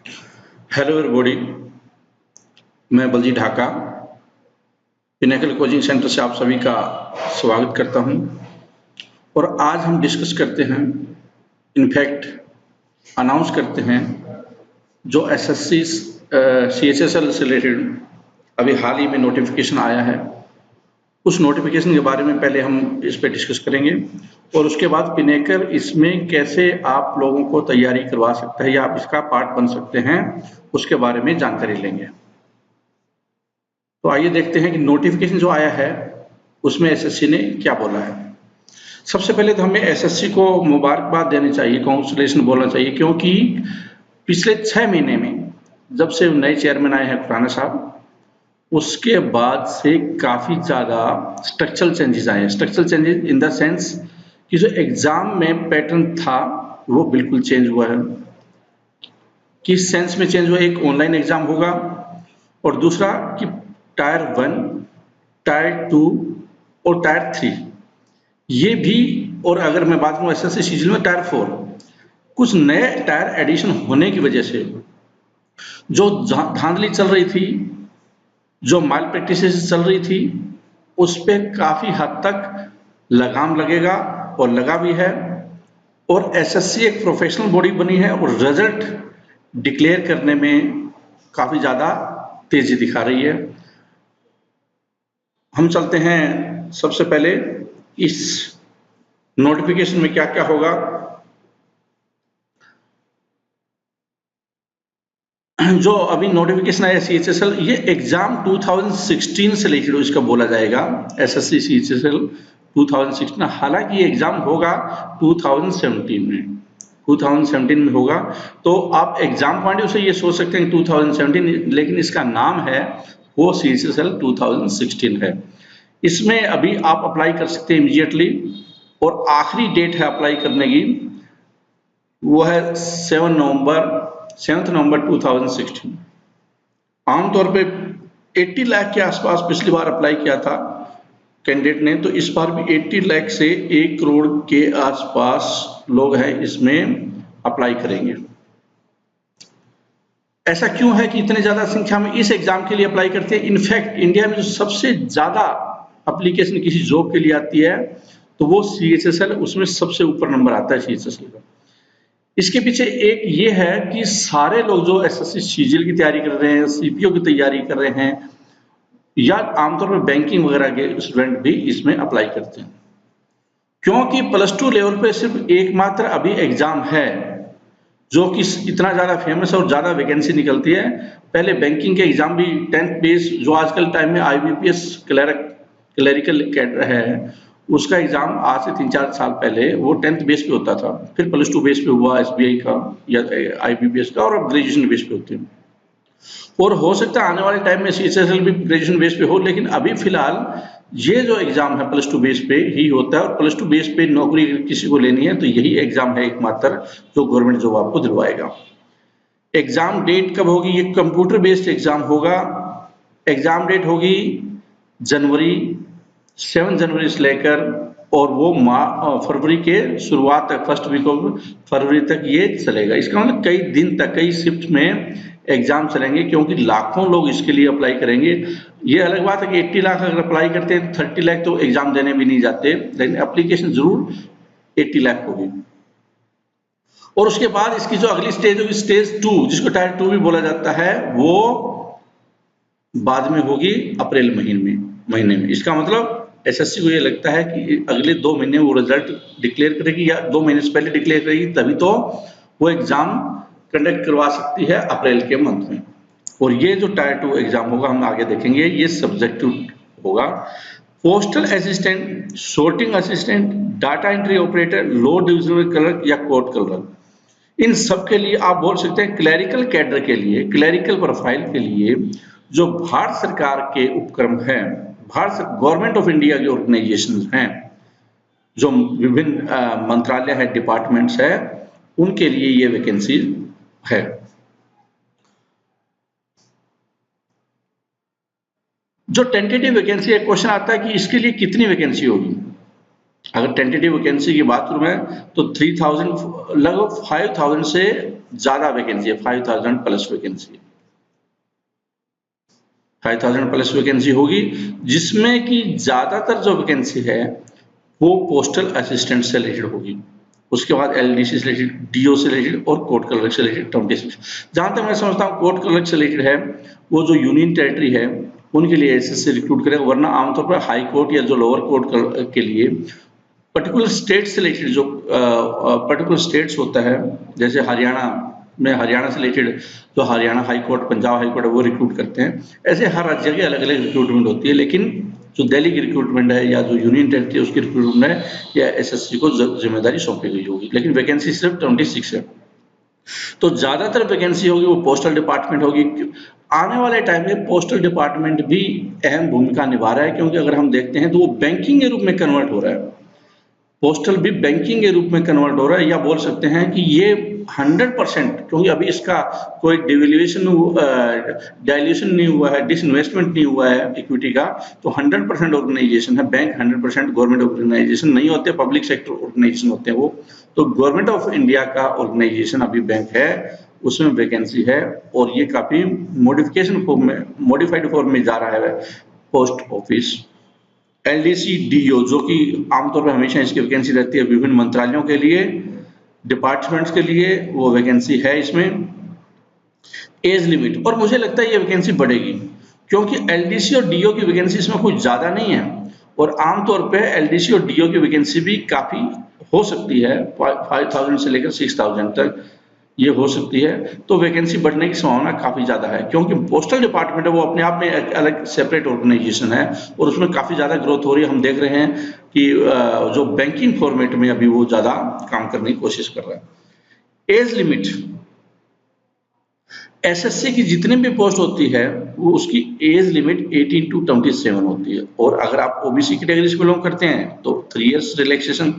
Hello everybody. मैं Balji Dhaka pinnacle coaching centre से आप सभी का स्वागत करता हूं और आज हम डिस्कस करते हैं, इनफैक्ट अनाउंस करते हैं जो एसएससी सीएचएसएल से रिलेटेड अभी हाल ही में नोटिफिकेशन आया है। उस नोटिफिकेशन के बारे में पहले हम इस पे डिस्कस करेंगे और उसके बाद पिनेकल इसमें कैसे आप लोगों को तैयारी करवा सकता है या आप इसका पार्ट बन सकते हैं, उसके बारे में जानकारी लेंगे। तो आइए देखते हैं कि नोटिफिकेशन जो आया है उसमें एसएससी ने क्या बोला है। सबसे पहले तो हमें एसएससी को मुबारकबाद देनी चाहिए, कांग्रेचुलेशन बोलना चाहिए, क्योंकि पिछले 6 महीने में जब से नए चेयरमैन आए हैं खुराना साहब, उसके बाद से काफी ज्यादा स्ट्रक्चरल चेंजेस आए हैं। Structural changes in the sense कि जो एग्जाम में पैटर्न था वो बिल्कुल चेंज हुआ है। किस सेंस में चेंज हुआ? एक ऑनलाइन एग्जाम होगा और दूसरा कि टायर 1, टायर 2 और टायर 3 ये भी, और अगर मैं बात करूं एसएससी सीजीएल में टायर 4, कुछ नए टायर एडिशन होने की वजह से जो धांधली चल रही थी, जो माल प्रैक्टिसेस चल रही थी, उस पे काफी हद तक लगाम लगेगा और लगा भी है। और एसएससी एक प्रोफेशनल बॉडी बनी है और रिजल्ट डिक्लेयर करने में काफी ज्यादा तेजी दिखा रही है। हम चलते हैं सबसे पहले इस नोटिफिकेशन में क्या क्या होगा। जो अभी नोटिफिकेशन आया सीएचएसएल, ये एग्जाम 2016 से रिलेटेड इसका बोला जाएगा। एसएससी सीएचएसएल 2016, हालांकि ये एग्जाम होगा 2017 में, 2017 में होगा। तो आप एग्जाम पॉइंट ऑफ से ये सोच सकते हैं 2017, लेकिन इसका नाम है वो सीएचएसएल 2016 है। इसमें अभी आप अप्लाई कर सकते हैं इमीडिएटली और आखिरी डेट है अप्लाई करने की, वो है 7 नवंबर 2016। आमतौर पे 80 लाख के आसपास पिछली बार अप्लाई किया था कैंडिडेट ने, तो इस बार भी 80 लाख से 1 करोड़ के आसपास लोग हैं इसमें अप्लाई करेंगे। ऐसा क्यों है कि इतने ज्यादा संख्या में इस एग्जाम के लिए अप्लाई करते हैं? इनफैक्ट इंडिया में जो सबसे ज्यादा एप्लीकेशन किसी जॉब के लिए आती है तो वो सीएचएसएल, उसमें सबसे ऊपर नंबर आता है सीएचएसएल का। इसके पीछे एक ये है कि सारे लोग जो एसएससी सीजीएल की तैयारी कर रहे हैं, सीपीओ की तैयारी कर रहे हैं, या आमतौर पर बैंकिंग वगैरह के स्टूडेंट भी इसमें अप्लाई करते हैं, क्योंकि +2 लेवल पे सिर्फ एकमात्र अभी एग्जाम है जो कि इतना ज्यादा फेमस है और ज्यादा वैकेंसी निकलती है। पहले बैंकिंग के एग्जाम भी 10th बेस, जो आजकल टाइम में आईबीपीएस क्लरिकल कैडर है, उसका एग्जाम आज से 3-4 साल पहले वो 10th बेस पे होता था, फिर +2 बेस पे हुआ एसबीआई का या आईबीपीएस का, और अब ग्रेजुएशन बेस पे होते हैं। और हो सकता है आने वाले टाइम में सीएचएसएल भी ग्रेजुएशन बेस पे हो, लेकिन अभी फिलहाल ये जो एग्जाम है +2 बेस पे ही होता है, और +2 बेस पे नौकरी किसी को लेनी है तो यही एग्जाम है एकमात्र जो गवर्नमेंट जॉब आपको दिलवाएगा। एग्जाम डेट कब होगी? ये कंप्यूटर बेस्ड एग्जाम होगा। एग्जाम डेट होगी जनवरी, 7 जनवरी से लेकर, और वो फरवरी के शुरुआत तक, फर्स्ट वीक ऑफ फरवरी तक ये चलेगा। इसका मतलब कई दिन तक, कई शिफ्ट में एग्जाम चलेंगे, क्योंकि लाखों लोग इसके लिए अप्लाई करेंगे। ये अलग बात है कि 80 लाख अगर अप्लाई करते हैं तो 30 लाख तो एग्जाम देने भी नहीं जाते, लेकिन एप्लीकेशन जरूर 80 लाख होगी। और उसके बाद इसकी जो अगली स्टेज होगी, स्टेज 2, जिसको टायर 2 भी बोला जाता है, वो बाद में होगी अप्रैल महीने में। इसका मतलब एसएससी को ये लगता है कि अगले 2 महीने वो रिजल्ट डिक्लेयर करेगी, या 2 महीने से पहले डिक्लेयर करेगी, तभी तो वो एग्जाम कंडक्ट करवा सकती है अप्रैल के मंथ में। और ये जो टायर 2 एग्जाम होगा, हम आगे देखेंगे, ये सब्जेक्टिव होगा। Postal assistant, sorting assistant, data entry operator, low divisional clerk या कोर्ट क्लर्क, इन सब के लिए आप बोल सकते हैं क्लरिकल कैडर के लिए, क्लरिकल प्रोफाइल के लिए जो भारत सरकार के उपक्रम हैं, भारत गवर्नमेंट ऑफ इंडिया के ऑर्गेनाइजेशन हैं, जो विभिन्न मंत्रालय है, डिपार्टमेंट्स है, उनके लिए ये वैकेंसी है। जो टेंटेटिव वैकेंसी है, क्वेश्चन आता है कि इसके लिए कितनी वैकेंसी होगी। अगर टेंटेटिव वैकेंसी की बात करूं मैं तो 3000 लगभग 5000 से ज्यादा वैकेंसी है, 5000 प्लस वैकेंसी है, 5000 प्लस वैकेंसी होगी, जिसमें कि ज्यादातर जो वैकेंसी है वो पोस्टल असिस्टेंट से रिलेटेड होगी। उसके बाद एलडीसी से रिलेटेड, डीओ से रिलेटेड और कोर्ट क्लर्क से रिलेटेड 26। जहां तक मैं समझता हूँ कोर्ट क्लर्क से रिलेटेड है वो जो यूनियन टेरिटरी है उनके लिए एसएससी रिक्रूट करेगा, वरना आमतौर पर हाई कोर्ट या जो लोअर कोर्ट के लिए पर्टिकुलर स्टेट से रिलेटेड जो पर्टिकुलर स्टेट्स होता है, जैसे हरियाणा में हरियाणा से रिलेटेड जो Haryana high court, Punjab high court है वो रिक्रूट करते हैं। ऐसे हर राज्य की अलग अलग रिक्रूटमेंट होती है, लेकिन जो दिल्ली की रिक्रूटमेंट है या जो यूनियन टेरिटरी है उसकी रिक्रूटमेंट है या एसएससी को जिम्मेदारी सौंपी गई होगी, लेकिन वैकेंसी सिर्फ 26 है। तो ज्यादातर वैकेंसी होगी वो पोस्टल डिपार्टमेंट होगी। आने वाले टाइम में पोस्टल डिपार्टमेंट भी अहम भूमिका निभा रहा है, क्योंकि अगर हम देखते हैं तो वो बैंकिंग के रूप में कन्वर्ट हो रहा है, पोस्टल भी बैंकिंग के रूप में कन्वर्ट हो रहा है, या बोल सकते हैं कि ये 100%, क्योंकि अभी इसका कोई डाइल्यूशन नहीं हुआ है, डिसइन्वेस्टमेंट नहीं हुआ है इक्विटी का, तो 100% ऑर्गेनाइजेशन है बैंक, 100% गवर्नमेंट ऑर्गेनाइजेशन नहीं होते, पब्लिक सेक्टर ऑर्गेनाइजेशन होते हैं वो। तो गवर्नमेंट ऑफ इंडिया का ऑर्गेनाइजेशन अभी बैंक है, उसमें वैकेंसी है और ये काफी मॉडिफिकेशन फॉर्म में, मॉडिफाइड फॉर्म में जा रहा है पोस्ट ऑफिस। एलडीसी डीओ जो कि आमतौर पर हमेशा इसकी वैकेंसी रहती है विभिन्न मंत्रालयों के लिए, डिपार्टमेंट्स के लिए, वो वैकेंसी है इसमें। एज लिमिट, और मुझे लगता है ये वैकेंसी बढ़ेगी, क्योंकि एलडीसी और डीओ की वैकेंसी इसमें कुछ ज्यादा नहीं है, और आमतौर पे एलडीसी और डीओ की वैकेंसी भी काफी हो सकती है, 5000 से लेकर 6000 तक ये हो सकती है। तो वैकेंसी बढ़ने की संभावना काफी ज्यादा है, क्योंकि पोस्टल डिपार्टमेंट है वो अपने आप में एक अलग सेपरेट ऑर्गेनाइजेशन है और उसमें काफी ज्यादा ग्रोथ हो रही है। हम देख रहे हैं कि जो बैंकिंग फॉर्मेट में अभी वो ज्यादा काम करने की कोशिश कर रहा है। एज लिमिट, एसएससी की जितनी भी पोस्ट होती है वो उसकी एज लिमिट 18 to 27 होती है, और अगर आप ओबीसी कैटेगरी से बिलोंग करते हैं तो 3 इयर्स रिलैक्सेशन,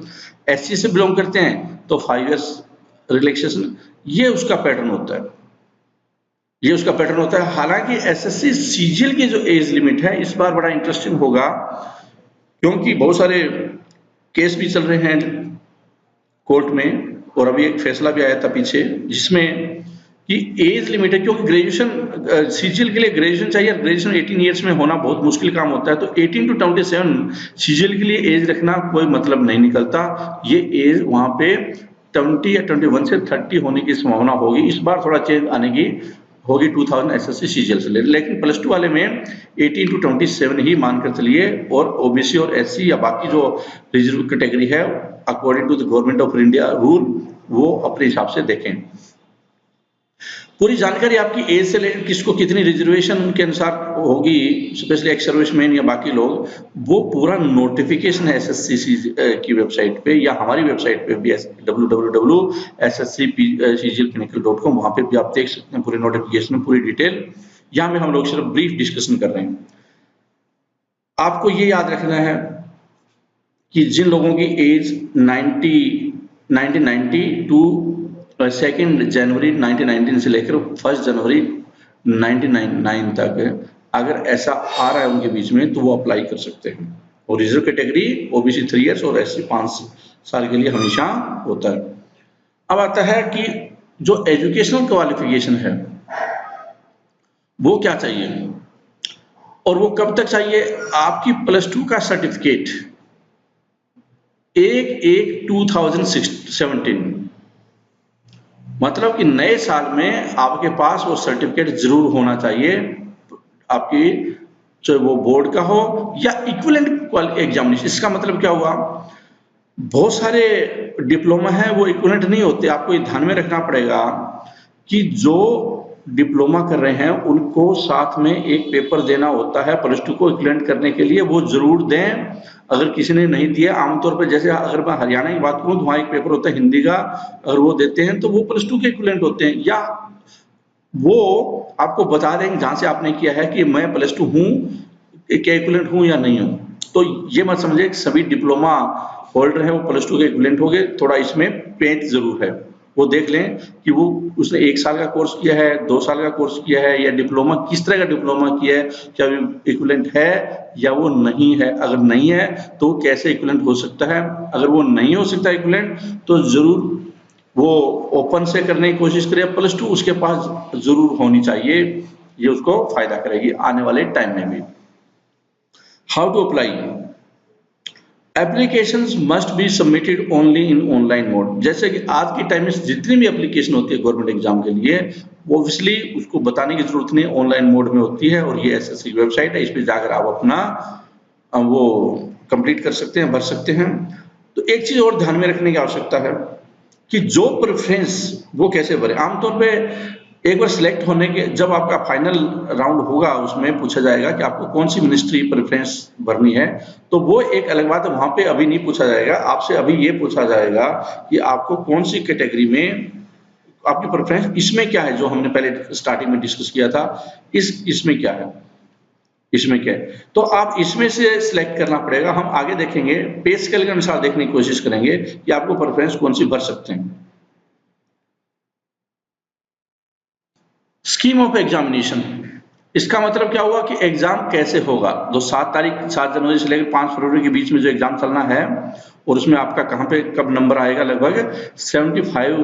एससी से बिलोंग करते हैं तो 5 इयर्स रिलैक्सेशन, ये उसका पैटर्न होता है, ये उसका पैटर्न होता है। हालांकि एसएससी सीजीएल की जो एज लिमिट है इस बार बड़ा इंटरेस्टिंग होगा, क्योंकि बहुत सारे केस भी चल रहे हैं कोर्ट में, और अभी एक फैसला भी आया था पीछे जिसमें कि एज लिमिट है, क्योंकि ग्रेजुएशन सीजीएल के लिए ग्रेजुएशन चाहिए, ग्रेजुएशन 18 इयर्स में होना बहुत मुश्किल काम होता है, तो 18 to 27 सीजीएल के लिए एज रखना कोई मतलब नहीं निकलता। ये एज वहां पे 20 या 21 से 30 होने की संभावना होगी। इस बार थोड़ा चेंज आने की होगी 2000 एसएससी सीजीएल से, लेकिन प्लस 2 वाले में 18 to 27 ही मानकर चलिए, और ओबीसी और एससी या बाकी जो रिजर्व कैटेगरी है according to the government of India rule वो अपने हिसाब से देखें। पूरी जानकारी आपकी एज से रिलेटेड, किसको कितनी रिजर्वेशन उनके अनुसार होगी, स्पेशली एक्स सर्विसमैन या बाकी लोग, वो पूरा नोटिफिकेशन है एसएससी की वेबसाइट पे या हमारी वेबसाइट पे भी, www.sscpcglclinical.com, वहां पे भी आप देख सकते हैं पूरे नोटिफिकेशन, पूरी डिटेल। यहाँ में हम लोग सिर्फ ब्रीफ डिस्कशन कर रहे हैं। आपको ये याद रखना है कि जिन लोगों की एज 1990 टू 2 जनवरी 1919 से लेकर 1 जनवरी 1999 तक अगर ऐसा आ रहा है उनके बीच में तो वो अप्लाई कर सकते हैं, और रिजर्व कैटेगरी ओबीसी 3 इयर्स और एससी 5 साल के लिए हमेशा होता है। अब आता है कि जो एजुकेशनल क्वालिफिकेशन है वो क्या चाहिए और वो कब तक चाहिए। आपकी +2 का सर्टिफिकेट 1/1/2017, मतलब कि नए साल में आपके पास वो सर्टिफिकेट जरूर होना चाहिए, आपकी चाहे वो बोर्ड का हो या इक्विवेलेंट एग्जामिनेशन। इसका मतलब क्या हुआ, बहुत सारे डिप्लोमा है वो इक्विवेलेंट नहीं होते। आपको ये ध्यान में रखना पड़ेगा कि जो डिप्लोमा कर रहे हैं उनको साथ में एक पेपर देना होता है +2 को इक्विवेलेंट करने के लिए, वो जरूर दें। अगर किसी ने नहीं दिया, आमतौर पर जैसे अगर मैं हरियाणा की बात करूं तो वहां एक पेपर होता है हिंदी का, अगर वो देते हैं तो वो +2 के इक्विवेलेंट होते हैं, या वो आपको बता देंगे जहां से आपने किया है कि मैं +2 हूं, क्या इक्विवेलेंट हूं या नहीं हूं। तो ये मत समझे कि सभी डिप्लोमा होल्डर है वो +2 के इक्विवेलेंट हो गए, थोड़ा इसमें पेच जरूर है, वो देख लें कि वो उसने 1 साल का कोर्स किया है, 2 साल का कोर्स किया है, या डिप्लोमा, किस तरह का डिप्लोमा किया है, क्या इक्विवेलेंट है या वो नहीं है। अगर नहीं है तो कैसे इक्विवेलेंट हो सकता है। अगर वो नहीं हो सकता इक्विवेलेंट तो जरूर वो ओपन से करने की कोशिश करे, +2 उसके पास जरूर होनी चाहिए, ये उसको फायदा करेगी आने वाले टाइम में भी। How to apply, applications must be submitted only in online mode. जैसे कि आज के टाइम में जितनी भी एप्लीकेशन होती है गवर्नमेंट एग्जाम के लिए, ऑब्वियसली उसको बताने की जरूरत नहीं, ऑनलाइन मोड में होती है, और ये एसएससी की वेबसाइट है, इस पर जाकर आप अपना वो कंप्लीट कर सकते हैं, भर सकते हैं। तो एक चीज और ध्यान में रखने की आवश्यकता है कि जो प्रेफरेंस वो कैसे भरे। आमतौर पे एक बार सिलेक्ट होने के जब आपका फाइनल राउंड होगा उसमें पूछा जाएगा कि आपको कौन सी मिनिस्ट्री प्रेफरेंस भरनी है, तो वो एक अलग बात है, वहां पे अभी नहीं पूछा जाएगा आपसे। अभी ये पूछा जाएगा कि आपको कौन सी कैटेगरी में आपकी प्रेफरेंस, इसमें क्या है, जो हमने पहले स्टार्टिंग में डिस्कस किया था, इसमें क्या है, इसमें क्या है, तो आप इसमें से सिलेक्ट करना पड़ेगा। हम आगे देखेंगे, पे स्केल के अनुसार देखने की कोशिश करेंगे कि आपको प्रेफरेंस कौन सी भर सकते हैं। स्कीम ऑफ एग्जामिनेशन, इसका मतलब क्या हुआ कि एग्जाम कैसे होगा। जो 7 जनवरी से लेकर 5 फरवरी के बीच में जो एग्जाम चलना है, और उसमें आपका कहां पे कब नंबर आएगा, लगभग 75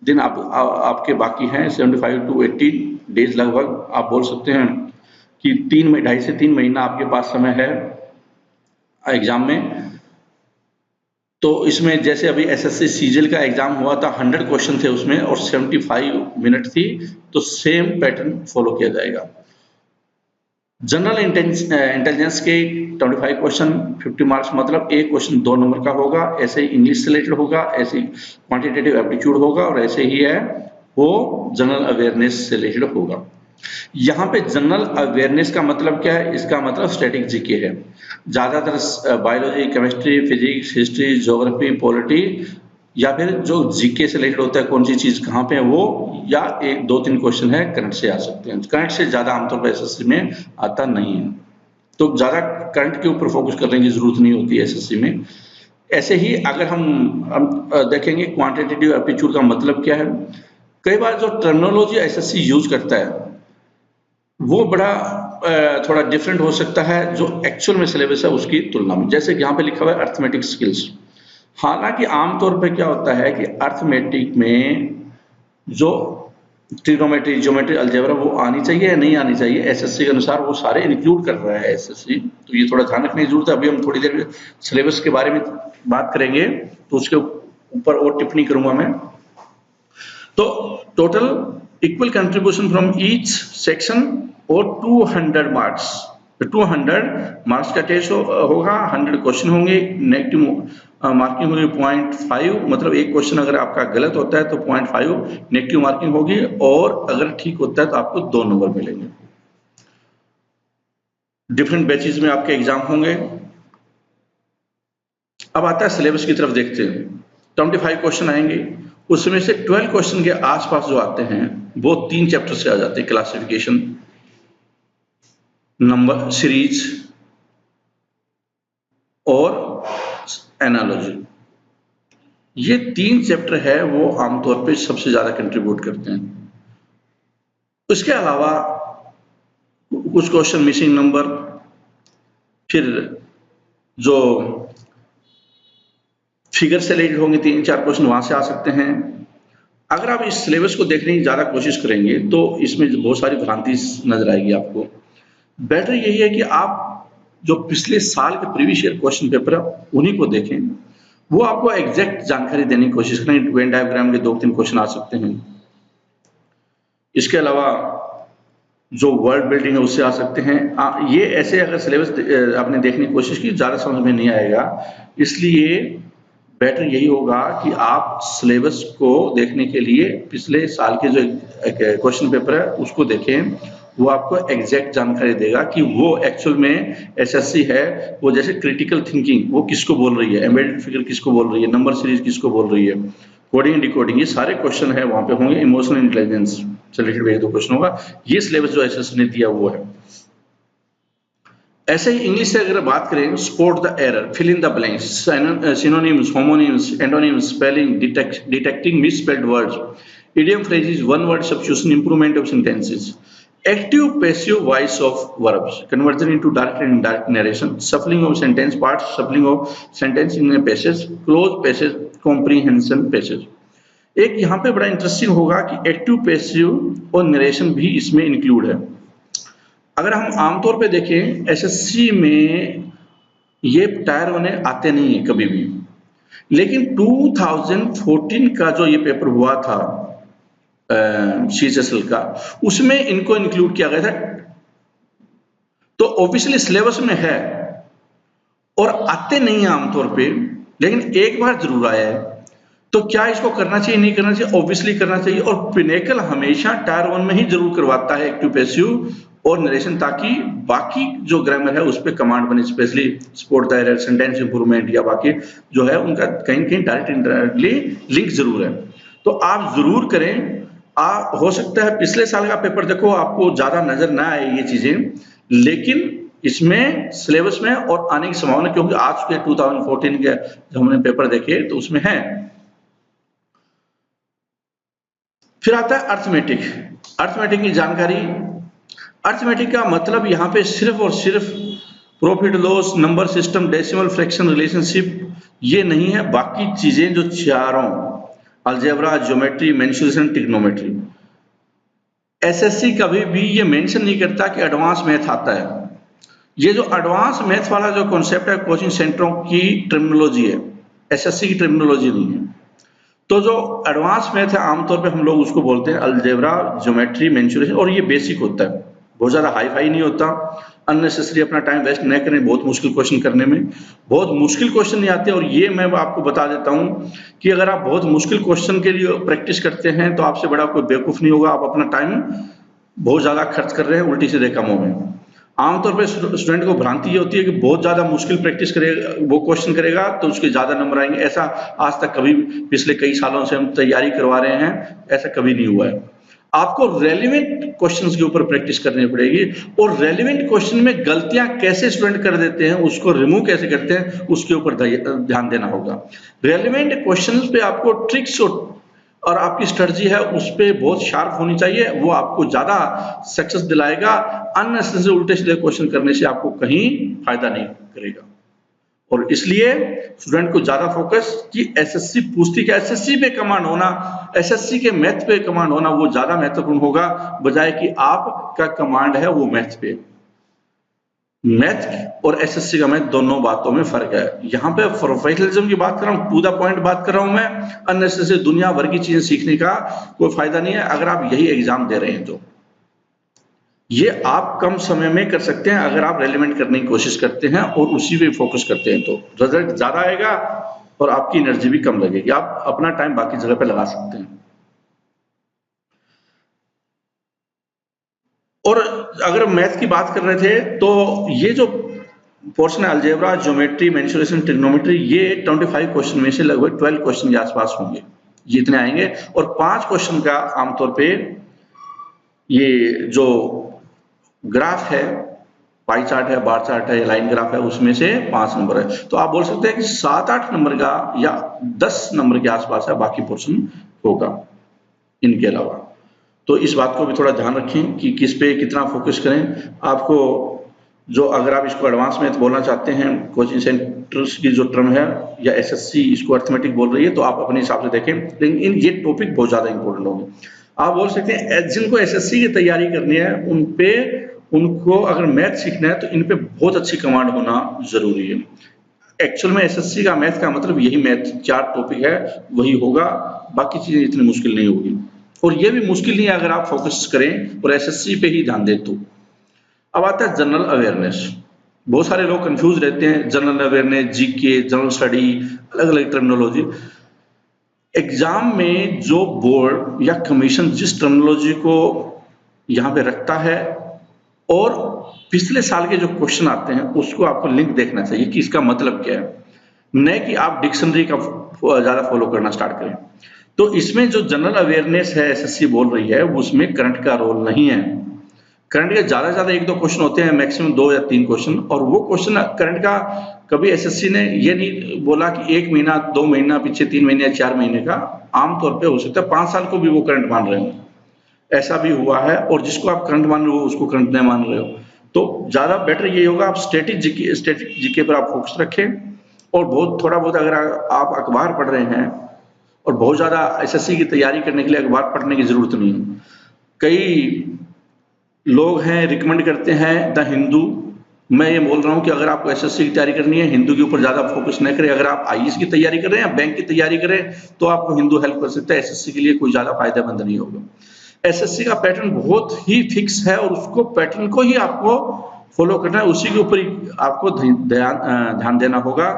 दिन आपके बाकी हैं, 75 to 80 डेज लगभग आप बोल सकते हैं कि 2.5 से 3 महीना आपके पास समय है एग्जाम में। तो इसमें जैसे अभी एसएससी सीजीएल का एग्जाम हुआ था, 100 क्वेश्चन थे उसमें और 75 मिनट थी, तो सेम पैटर्न फॉलो किया जाएगा। जनरल इंटेलिजेंस के 25 क्वेश्चन 50 मार्क्स, मतलब एक क्वेश्चन 2 नंबर का होगा। ऐसे ही इंग्लिश से रिलेटेड होगा, ऐसे ही क्वांटिटेटिव एप्टीट्यूड होगा, और ऐसे ही है वो जनरल अवेयरनेस से रिलेटेड होगा। यहाँ पे जनरल अवेयरनेस का मतलब क्या है, इसका मतलब स्टैटिक जीके है। ज्यादातर biology, chemistry, physics, history, geography, polity, या फिर जो जीके से रिलेटेड होता है, कौन सी चीज कहाँ पे है वो, या 1-2-3 क्वेश्चन है करंट से आ सकते हैं। करंट से ज्यादा आमतौर पर एसएससी में आता नहीं है, तो ज्यादा करंट के ऊपर फोकस करने की जरूरत नहीं होती है एसएससी में। ऐसे ही अगर हम देखेंगे क्वांटिटेटिव एप्टीट्यूड का मतलब क्या है, कई बार जो टर्मिनोलॉजी एसएससी यूज करता है वो बड़ा थोड़ा डिफरेंट हो सकता है जो एक्चुअल में सिलेबस है उसकी तुलना में। जैसे यहाँ पे लिखा हुआ है अर्थमेटिक स्किल्स, हालांकि आमतौर पे क्या होता है कि अर्थमेटिक में जो ट्रिग्नोमेट्री, ज्योमेट्री, अलजेब्रा वो आनी चाहिए या नहीं आनी चाहिए, एसएससी के अनुसार वो सारे इंक्लूड कर रहा है एसएससी। तो ये थोड़ा ध्यान रखने की जरूरत है। अभी हम थोड़ी देर में सिलेबस के बारे में बात करेंगे, तो उसके ऊपर और टिप्पणी करूंगा मैं। तो total equal contribution from each section और 200 मार्क्स, 200 मार्क्स का टेस्ट होगा, 100 क्वेश्चन होंगे, नेगेटिव मार्किंग होगी 0.5, मतलब एक क्वेश्चन अगर आपका गलत होता है तो 0.5 नेगेटिव मार्किंग होगी, और अगर ठीक होता है तो आपको 2 नंबर मिलेंगे। डिफरेंट बैचेस में आपके एग्जाम होंगे। अब आता है सिलेबस की तरफ, देखते हैं। 25 क्वेश्चन आएंगे, उसमें से 12 क्वेश्चन के आसपास जो आते हैं वो 3 चैप्टर से आ जाते हैं, क्लासिफिकेशन, नंबर सीरीज और एनालॉजी। ये 3 चैप्टर है वो आमतौर पे सबसे ज्यादा कंट्रीब्यूट करते हैं। उसके अलावा कुछ क्वेश्चन मिसिंग नंबर, फिर जो फिगर से रिलेटेड होंगे 3-4 क्वेश्चन वहां से आ सकते हैं। अगर आप इस सिलेबस को देखने की ज्यादा कोशिश करेंगे तो इसमें बहुत सारी भ्रांति नजर आएगी आपको। बेटर यही है कि आप जो पिछले साल के प्रीवियस ईयर क्वेश्चन पेपर है उन्हीं को देखें, वो आपको एग्जैक्ट जानकारी देने की कोशिश करें। वेन डायग्राम के 2-3 क्वेश्चन आ सकते हैं। इसके अलावा जो वर्ड बिल्डिंग है उससे आ सकते हैं। ये ऐसे अगर सिलेबस आपने देखने की कोशिश की ज्यादा समझ में नहीं आएगा, इसलिए बेटर यही होगा कि आप सिलेबस को देखने के लिए पिछले साल के जो क्वेश्चन पेपर है उसको देखें, वो आपको एग्जैक्ट जानकारी देगा कि वो एक्चुअल में एसएससी है वो, जैसे क्रिटिकल थिंकिंग वो किसको बोल रही है, एम्बेडेड फिगर किसको बोल रही है, नंबर सीरीज किसको बोल रही है, कोडिंग डिकोडिंग, ये सारे क्वेश्चन है वहां पे होंगे। इमोशनल इंटेलिजेंस से रिलेटेड 1-2 क्वेश्चन होगा। ये सिलेबस जो एसएससी ने दिया वो है। ऐसे ही इंग्लिश से अगर बात करें, spot the error, fill in the blanks, synonyms, homonyms, antonyms, spelling, detecting misspelled words, idiom phrases, one word substitution, improvement of sentences, active passive voice of verbs, conversion into direct and indirect narration, shuffling of sentence parts, shuffling of sentence in a passage, close passage, comprehension passage. एक यहाँ पे बड़ा interesting होगा कि active passive और narration भी इसमें include है। अगर हम आमतौर पे देखें एसएससी में ये टायर होने आते नहीं है कभी भी, लेकिन 2014 का जो ये पेपर हुआ था सीएचएसएल का, उसमें इनको इंक्लूड किया गया था। तो ऑब्वियसली सिलेबस में है और आते नहीं है आमतौर पे, लेकिन एक बार जरूर आया है। तो क्या इसको करना चाहिए, नहीं करना चाहिए? ऑब्वियसली करना चाहिए। और पिनेकल हमेशा टायर 1 में ही जरूर करवाता है एक्टिव पैसिव और नरेशन, ताकि बाकी जो ग्रामर है उस पर कमांड बने, specially spot the error, sentence improvement या बाकी जो है उनका कहीं कहीं डायरेक्ट इनडायरेक्टली लिंक जरूर है। तो आप जरूर करें। हो सकता है पिछले साल का पेपर देखो आपको ज्यादा नजर ना आए ये चीजें, लेकिन इसमें सिलेबस में और आने की संभावना, क्योंकि आज के 2014 के जो हमने पेपर देखे तो उसमें है। फिर आता है अर्थमेटिक। अर्थमेटिक की जानकारी। अर्थमेटिक का मतलब यहाँ पे सिर्फ और सिर्फ profit loss, number system, decimal, fraction, relationship ये नहीं है। बाकी चीजें जो चारों, algebra, geometry, mensuration, trigonometry, SSC कभी भी ये मेंशन नहीं करता कि एडवांस मैथ आता है। ये जो एडवांस मैथ वाला जो कॉन्सेप्ट है कोचिंग सेंटरों की टर्मिनोलॉजी है, एसएससी की टर्मिनोलॉजी नहीं है। तो जो एडवांस मैथ है आमतौर पे हम लोग उसको बोलते हैं अलजेब्रा, ज्योमेट्री, मेंसुरेशन, और ये बेसिक होता है, बहुत ज्यादा हाई फाई नहीं होता। अननेसेसरी अपना टाइम वेस्ट न करें बहुत मुश्किल क्वेश्चन करने में, बहुत मुश्किल क्वेश्चन नहीं आते। और ये मैं आपको बता देता हूं कि अगर आप बहुत मुश्किल क्वेश्चन के लिए प्रैक्टिस करते हैं तो आपसे बड़ा कोई बेवकूफ नहीं होगा। आप अपना टाइम बहुत ज्यादा खर्च कर रहे हैं उल्टी सीधे कामों में। आमतौर पर स्टूडेंट को भ्रांति ये होती है कि बहुत ज्यादा मुश्किल प्रैक्टिस करेगा, वो क्वेश्चन करेगा तो उसके ज्यादा नंबर आएंगे। ऐसा आज तक कभी, पिछले कई सालों से हम तैयारी करवा रहे हैं, ऐसा कभी नहीं हुआ है। आपको रेलिवेंट क्वेश्चंस के ऊपर प्रैक्टिस करनी पड़ेगी, और रेलिवेंट क्वेश्चन में गलतियां कैसे स्टूडेंट कर देते हैं, उसको रिमूव कैसे करते हैं, उसके ऊपर ध्यान देना होगा। रेलिवेंट क्वेश्चंस पे आपको ट्रिक्स और आपकी स्ट्रेटजी है उस पर बहुत शार्प होनी चाहिए, वो आपको ज्यादा सक्सेस दिलाएगा। अननेसेसरी उल्टे सीधे क्वेश्चन करने से आपको कहीं फायदा नहीं करेगा। और इसलिए स्टूडेंट को ज्यादा फोकस कि एसएससी पूछती है, एसएससी पे कमांड होना, एसएससी के मैथ पे कमांड होना वो ज्यादा महत्वपूर्ण होगा, बजाय कि आपका कमांड है वो मैथ पे। मैथ और एसएससी का मैथ दोनों बातों में फर्क है। यहाँ पे प्रोफेशनलिज्म की बात कर रहा हूँ, टू द पॉइंट बात कर रहा हूँ मैं। अननेसेसरी दुनिया भर की चीजें सीखने का कोई फायदा नहीं है अगर आप यही एग्जाम दे रहे हैं। तो ये आप कम समय में कर सकते हैं अगर आप रेलिवेंट करने की कोशिश करते हैं और उसी पे फोकस करते हैं, तो रिजल्ट ज्यादा आएगा और आपकी एनर्जी भी कम लगेगी। आप अपना टाइम बाकी जगह पे लगा सकते हैं। और अगर मैथ की बात कर रहे थे तो ये जो पोर्शन है अलजेब्रा, ज्योमेट्री, मेंसुरेशन, ट्रिग्नोमेट्री, ये 25 क्वेश्चन में से लगभग 12 क्वेश्चन के आसपास होंगे, ये इतने आएंगे। और 5 क्वेश्चन का आमतौर पे ये जो ग्राफ है, पाई चार्ट है, बार चार्ट है, लाइन ग्राफ है, उसमें से 5 नंबर है। तो आप बोल सकते हैं कि 7-8 नंबर का या 10 नंबर के आसपास है बाकी पोर्शन होगा इनके अलावा। तो इस बात को भी थोड़ा ध्यान रखें कि किस पे कितना फोकस करें। आपको जो, अगर आप इसको एडवांस मैथ बोलना चाहते हैं, कोचिंग सेंटर्स की जो टर्म है, या एसएससी इसको अर्थमेटिक बोल रही है, तो आप अपने हिसाब से देखें, लेकिन ये टॉपिक बहुत ज्यादा इंपॉर्टेंट होंगे। आप बोल सकते हैं जिनको एसएससी की तैयारी करनी है उनको अगर मैथ सीखना है तो इन पे बहुत अच्छी कमांड होना जरूरी है। एक्चुअल में एसएससी का मैथ का मतलब यही मैथ 4 टॉपिक है वही होगा, बाकी चीजें इतनी मुश्किल नहीं होगी। और ये भी मुश्किल नहीं है अगर आप फोकस करें और एसएससी पे ही ध्यान दें तो। अब आता है जनरल अवेयरनेस। बहुत सारे लोग कंफ्यूज रहते हैं, general awareness, GK, general study, अलग अलग टर्मिनोलॉजी। एग्जाम में जो बोर्ड या कमीशन जिस टर्मिनोलॉजी को यहाँ पे रखता है और पिछले साल के जो क्वेश्चन आते हैं उसको आपको लिंक देखना चाहिए कि इसका मतलब क्या है, न कि आप डिक्शनरी का ज्यादा फॉलो करना स्टार्ट करें। तो इसमें जो जनरल अवेयरनेस है एसएससी बोल रही है उसमें करंट का रोल नहीं है। करंट के ज्यादा एक दो क्वेश्चन होते हैं, मैक्सिमम 2 या 3 क्वेश्चन, और वो क्वेश्चन करंट का कभी एसएससी ने ये नहीं बोला कि 1 महीना 2 महीना पीछे 3 महीने या 4 महीने का, आमतौर पे हो सकता है 5 साल को भी वो करंट मान रहे हो, ऐसा भी हुआ है। और जिसको आप करंट मान रहे हो उसको करंट नहीं मान रहे हो, तो ज्यादा बेटर ये होगा आप स्टैटिक जीके पर आप फोकस रखें, और बहुत थोड़ा बहुत अगर आप अखबार पढ़ रहे हैं, और बहुत ज्यादा एसएससी की तैयारी करने के लिए अखबार पढ़ने की जरूरत नहीं है। कई लोग हैं रिकमेंड करते हैं द हिंदू, मैं ये बोल रहा हूं कि अगर आपको एसएससी की तैयारी करनी है, हिंदू के ऊपर ज्यादा फोकस न करें। अगर आप आईएएस की तैयारी कर रहे हैं या बैंक की तैयारी करें तो आपको हिंदू हेल्प कर सकता है, एसएससी के लिए कोई ज्यादा फायदेमंद नहीं होगा। एसएससी का पैटर्न बहुत ही फिक्स है, और उसको पैटर्न को ही आपको फॉलो करना है, उसी के ऊपर ही आपको ध्यान देना होगा।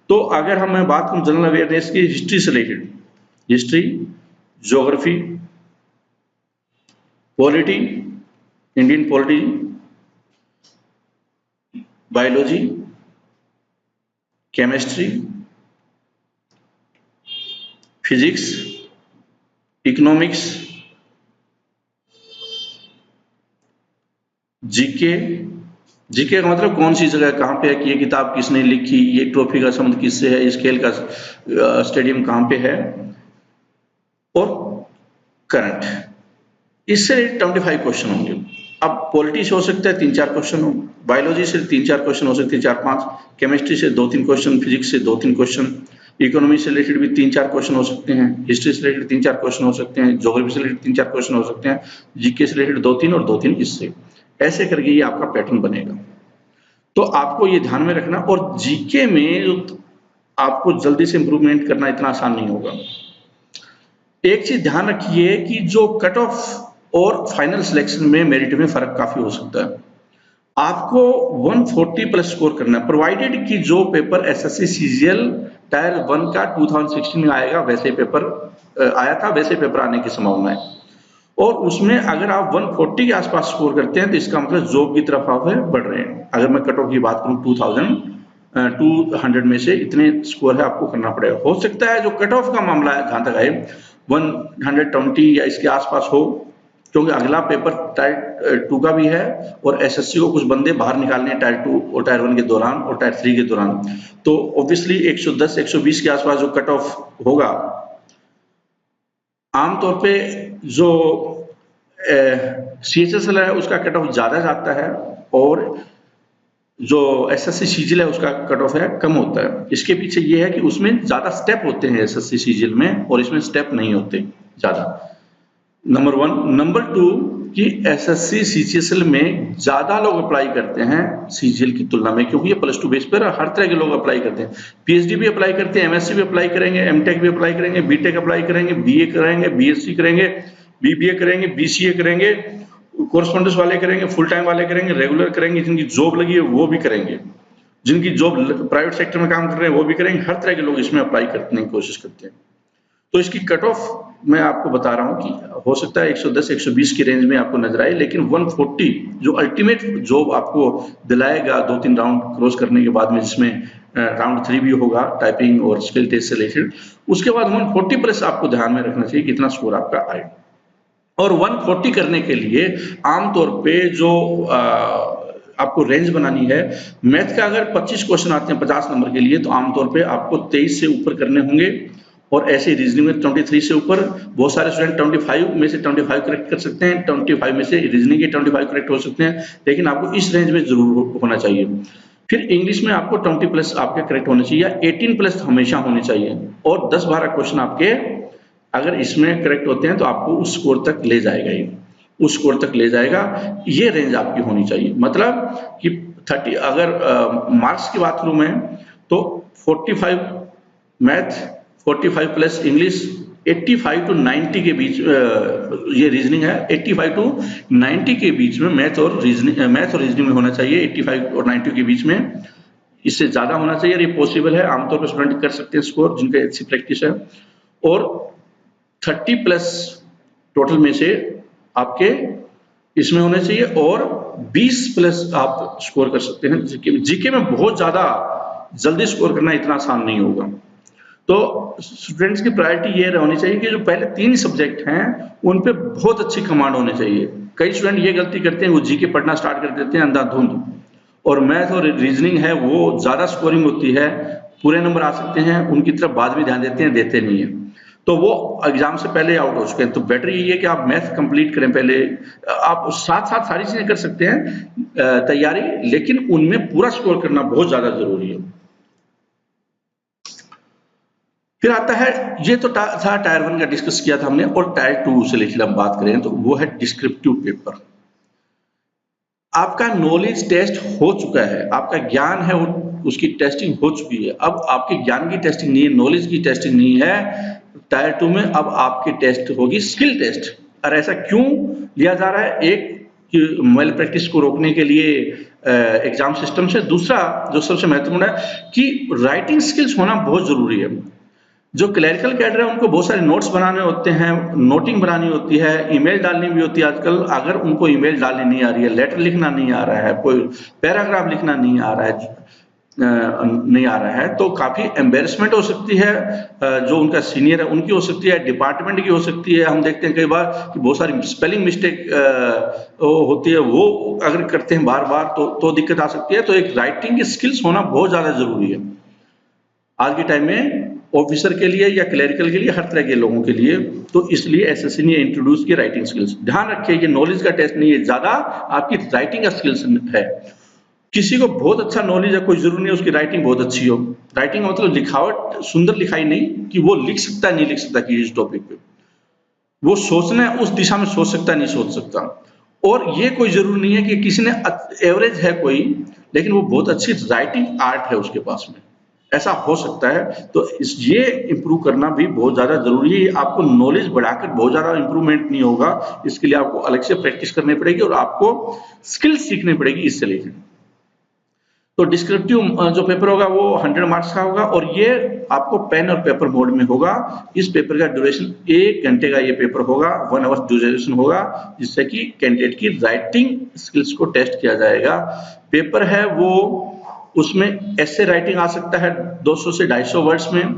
तो अगर मैं बात करूं जनरल अवेयरनेस की, हिस्ट्री से related, history, geography, polity, Indian polity, biology, chemistry, physics, economics, GK का मतलब कौन सी जगह कहाँ पे है, कि ये किताब किसने लिखी, ये ट्रॉफी का संबंध किससे है, इस खेल का स्टेडियम कहाँ पे है, और करंट, इससे 25 क्वेश्चन होंगे। अब पॉलिटी से हो सकता है 3-4 क्वेश्चन हो, बायोलॉजी से 3-4 क्वेश्चन हो सकते हैं, 4-5, केमिस्ट्री से 2-3 क्वेश्चन, फिजिक्स से 2-3 क्वेश्चन, इकोनॉमी से रिलेटेड भी 3-4 क्वेश्चन हो सकते हैं, हिस्ट्री से रिलेटेड 3-4 क्वेश्चन हो सकते हैं, ज्योग्राफी से रिलेटेड 3-4 क्वेश्चन हो सकते हैं, जीके से रिलेटेड 2-3 और 2-3 इससे, ऐसे करके ये आपका पैटर्न बनेगा। तो आपको ये ध्यान में रखना, और जीके में आपको जल्दी से इंप्रूवमेंट करना इतना आसान नहीं होगा। एक चीज ध्यान रखिए कि जो कट ऑफ और फाइनल सिलेक्शन में मेरिट में फर्क काफी हो सकता है। आपको 140 प्लस स्कोर करना है, प्रोवाइडेड कि जो पेपर एसएससी सीजीएल टायर 1 का 2016 में आएगा, वैसे पेपर आया था, वैसे पेपर आने की संभावना है। और उसमें अगर आप 140 के आसपास स्कोर करते हैं तो इसका मतलब जॉब की तरफ आप बढ़ रहे हैं। अगर मैं कट ऑफ की बात करूं 200 में से इतने स्कोर है आपको करना पड़ेगा। हो सकता है जो कट ऑफ का मामला है जहां तक आए 120 या इसके आसपास हो, क्योंकि अगला पेपर टायर 2 का भी है, और एसएससी को कुछ बंदे बाहर निकालने हैं टायर 2 और टायर 1 के दौरान और टायर 3 के दौरान। तो ऑब्वियसली 110-120 के आसपास जो कट ऑफ होगा, आमतौर पे जो सीएचएसएल है उसका कट ऑफ ज्यादा जाता है, और जो एसएससी सीजीएल है उसका कट ऑफ है कम होता है। इसके पीछे ये है कि उसमें ज्यादा स्टेप होते हैं एसएससी सीजीएल में, और इसमें स्टेप नहीं होते ज्यादा, नंबर 1। नंबर 2 कि एसएससी सीजीएल में ज्यादा लोग अप्लाई करते हैं सीजीएल की तुलना में, क्योंकि ये +2 बेस पर हर तरह के लोग अप्लाई करते हैं। पीएचडी भी अप्लाई करते हैं, एमएससी भी अप्लाई करेंगे, एमटेक भी अप्लाई करेंगे, बीटेक अप्लाई करेंगे, बीए करेंगे, बीएससी करेंगे, बीबीए करेंगे, बीसीए करेंगे, कोर्सपोंडेंस वाले करेंगे, फुल टाइम वाले करेंगे, रेगुलर करेंगे, जिनकी जॉब लगी है वो भी करेंगे, जिनकी जॉब प्राइवेट सेक्टर में काम कर रहे हैं वो भी करेंगे। हर तरह के लोग इसमें अप्लाई करने की कोशिश करते हैं। तो इसकी कट ऑफ मैं आपको बता रहा हूं कि हो सकता है 110-120 की रेंज में आपको नजर आए, लेकिन 140 जो अल्टीमेट जॉब आपको दिलाएगा 2-3 राउंड क्रॉस करने के बाद में, जिसमें राउंड 3 भी होगा टाइपिंग और स्किल टेस्ट से रिलेटेड, उसके बाद 140 प्लस आपको ध्यान में रखना चाहिए कितना स्कोर आपका आए। और 140 करने के लिए आमतौर पे जो आपको रेंज बनानी है, मैथ का अगर 25 क्वेश्चन आते हैं 50 नंबर के लिए, तो आमतौर पे आपको 23 से ऊपर करने होंगे, और ऐसे रीजनिंग में 23 से ऊपर। बहुत सारे स्टूडेंट 25 में से 25 करेक्ट कर सकते हैं, 25 में से रीजनिंग के 25 करेक्ट हो सकते हैं, लेकिन आपको इस रेंज में जरूर होना चाहिए। फिर इंग्लिश में आपको 20 प्लस आपके करेक्ट होने चाहिए, 18 प्लस हमेशा होने चाहिए, और 10-12 क्वेश्चन आपके अगर इसमें करेक्ट होते हैं तो आपको उस स्कोर तक ले जाएगा, ये उस स्कोर तक ले जाएगा। ये रेंज आपकी होनी चाहिए, मतलब कि 30, अगर मार्क्स की बात करूं मैं तो 45 मैथ, 45 प्लस इंग्लिश, 85 to 90 के बीच ये रीजनिंग है, 85 to 90 के बीच में मैथ और रीजनिंग में होना चाहिए, 85 और 90 के बीच में। इससे ज्यादा होना चाहिए, ये पॉसिबल है, आमतौर पर स्टूडेंट कर सकते हैं स्कोर जिनके अच्छी प्रैक्टिस है। और 30 प्लस टोटल में से आपके इसमें होने चाहिए, और 20 प्लस आप स्कोर कर सकते हैं जीके में। जीके में बहुत ज्यादा जल्दी स्कोर करना इतना आसान नहीं होगा। तो स्टूडेंट्स की प्रायोरिटी ये होनी चाहिए कि जो पहले 3 सब्जेक्ट हैं उन पे बहुत अच्छी कमांड होनी चाहिए, कई स्टूडेंट ये गलती करते हैं, वो जीके पढ़ना स्टार्ट कर देते हैं अंधाधुंध, और मैथ और रीजनिंग है वो ज्यादा स्कोरिंग होती है, पूरे नंबर आ सकते हैं, उनकी तरफ बाद में ध्यान देते हैं, देते नहीं है, तो वो एग्जाम से पहले आउट हो चुके हैं। तो बेटर यही है कि आप मैथ कंप्लीट करें पहले, आप साथ साथ सारी चीजें कर सकते हैं तैयारी, लेकिन उनमें पूरा स्कोर करना बहुत ज्यादा जरूरी है। फिर आता है, ये तो था टायर 1 का डिस्कस किया था हमने, और टायर 2 से लेकर हम बात करें तो वो है डिस्क्रिप्टिव पेपर। आपका नॉलेज टेस्ट हो चुका है, आपका ज्ञान है उसकी टेस्टिंग हो चुकी है, अब आपके ज्ञान की टेस्टिंग नहीं है, नॉलेज की टेस्टिंग नहीं है टायर 2 में, अब आपकी टेस्ट होगी स्किल टेस्ट। और ऐसा क्यों लिया जा रहा है? एक कि मेल प्रैक्टिस को रोकने के लिए एग्जाम सिस्टम से, दूसरा जो सबसे महत्वपूर्ण है कि राइटिंग स्किल्स होना बहुत जरूरी है। जो क्लरिकल कैडर है उनको बहुत सारे नोट्स बनाने होते हैं, नोटिंग बनानी होती है, ईमेल डालनी भी होती है आजकल, अगर उनको ईमेल डालनी नहीं आ रही है, लेटर लिखना नहीं आ रहा है, कोई पैराग्राफ लिखना नहीं आ रहा है, तो काफी एम्बेरसमेंट हो सकती है, जो उनका सीनियर है उनकी हो सकती है, डिपार्टमेंट की हो सकती है। हम देखते हैं कई बार कि बहुत सारी स्पेलिंग मिस्टेक होती है, वो अगर करते हैं बार बार तो दिक्कत आ सकती है। तो एक राइटिंग की स्किल्स होना बहुत ज्यादा जरूरी है आज के टाइम में, ऑफिसर के लिए या क्लरिकल के लिए, हर तरह के लोगों के लिए। तो इसलिए एसएससी ने इंट्रोड्यूस किया राइटिंग स्किल्स। ध्यान रखिए ये नॉलेज का टेस्ट नहीं है, ज्यादा आपकी राइटिंग का स्किल्स है। किसी को बहुत अच्छा नॉलेज है, कोई जरूरी नहीं उसकी राइटिंग बहुत अच्छी हो। राइटिंग का मतलब लिखावट, सुंदर लिखाई नहीं कि वो लिख सकता है नहीं लिख सकता कि इस टॉपिक पे, वो सोचना है उस दिशा में सोच सकता है नहीं सोच सकता। और ये कोई जरूरी नहीं है कि किसी ने एवरेज है कोई, लेकिन वो बहुत अच्छी राइटिंग आर्ट है उसके पास में, ऐसा हो सकता है। तो ये इंप्रूव करना भी बहुत ज्यादा जरूरी है। आपको नॉलेज बढ़ाकर बहुत ज्यादा इंप्रूवमेंट नहीं होगा, इसके लिए आपको अलग से प्रैक्टिस करनी पड़ेगी और आपको स्किल सीखनी पड़ेगी इससे लेकर। तो डिस्क्रिप्टिव जो पेपर होगा वो 100 मार्क्स का होगा, और ये आपको पेन और पेपर मोड में होगा। इस पेपर का ड्यूरेशन 1 घंटे का ये पेपर होगा, 1 आवर ड्यूरेशन होगा, जिससे कि कैंडिडेट की राइटिंग स्किल्स को टेस्ट किया जाएगा। पेपर है वो, उसमें ऐसे राइटिंग आ सकता है 200 से 250 वर्ड्स में,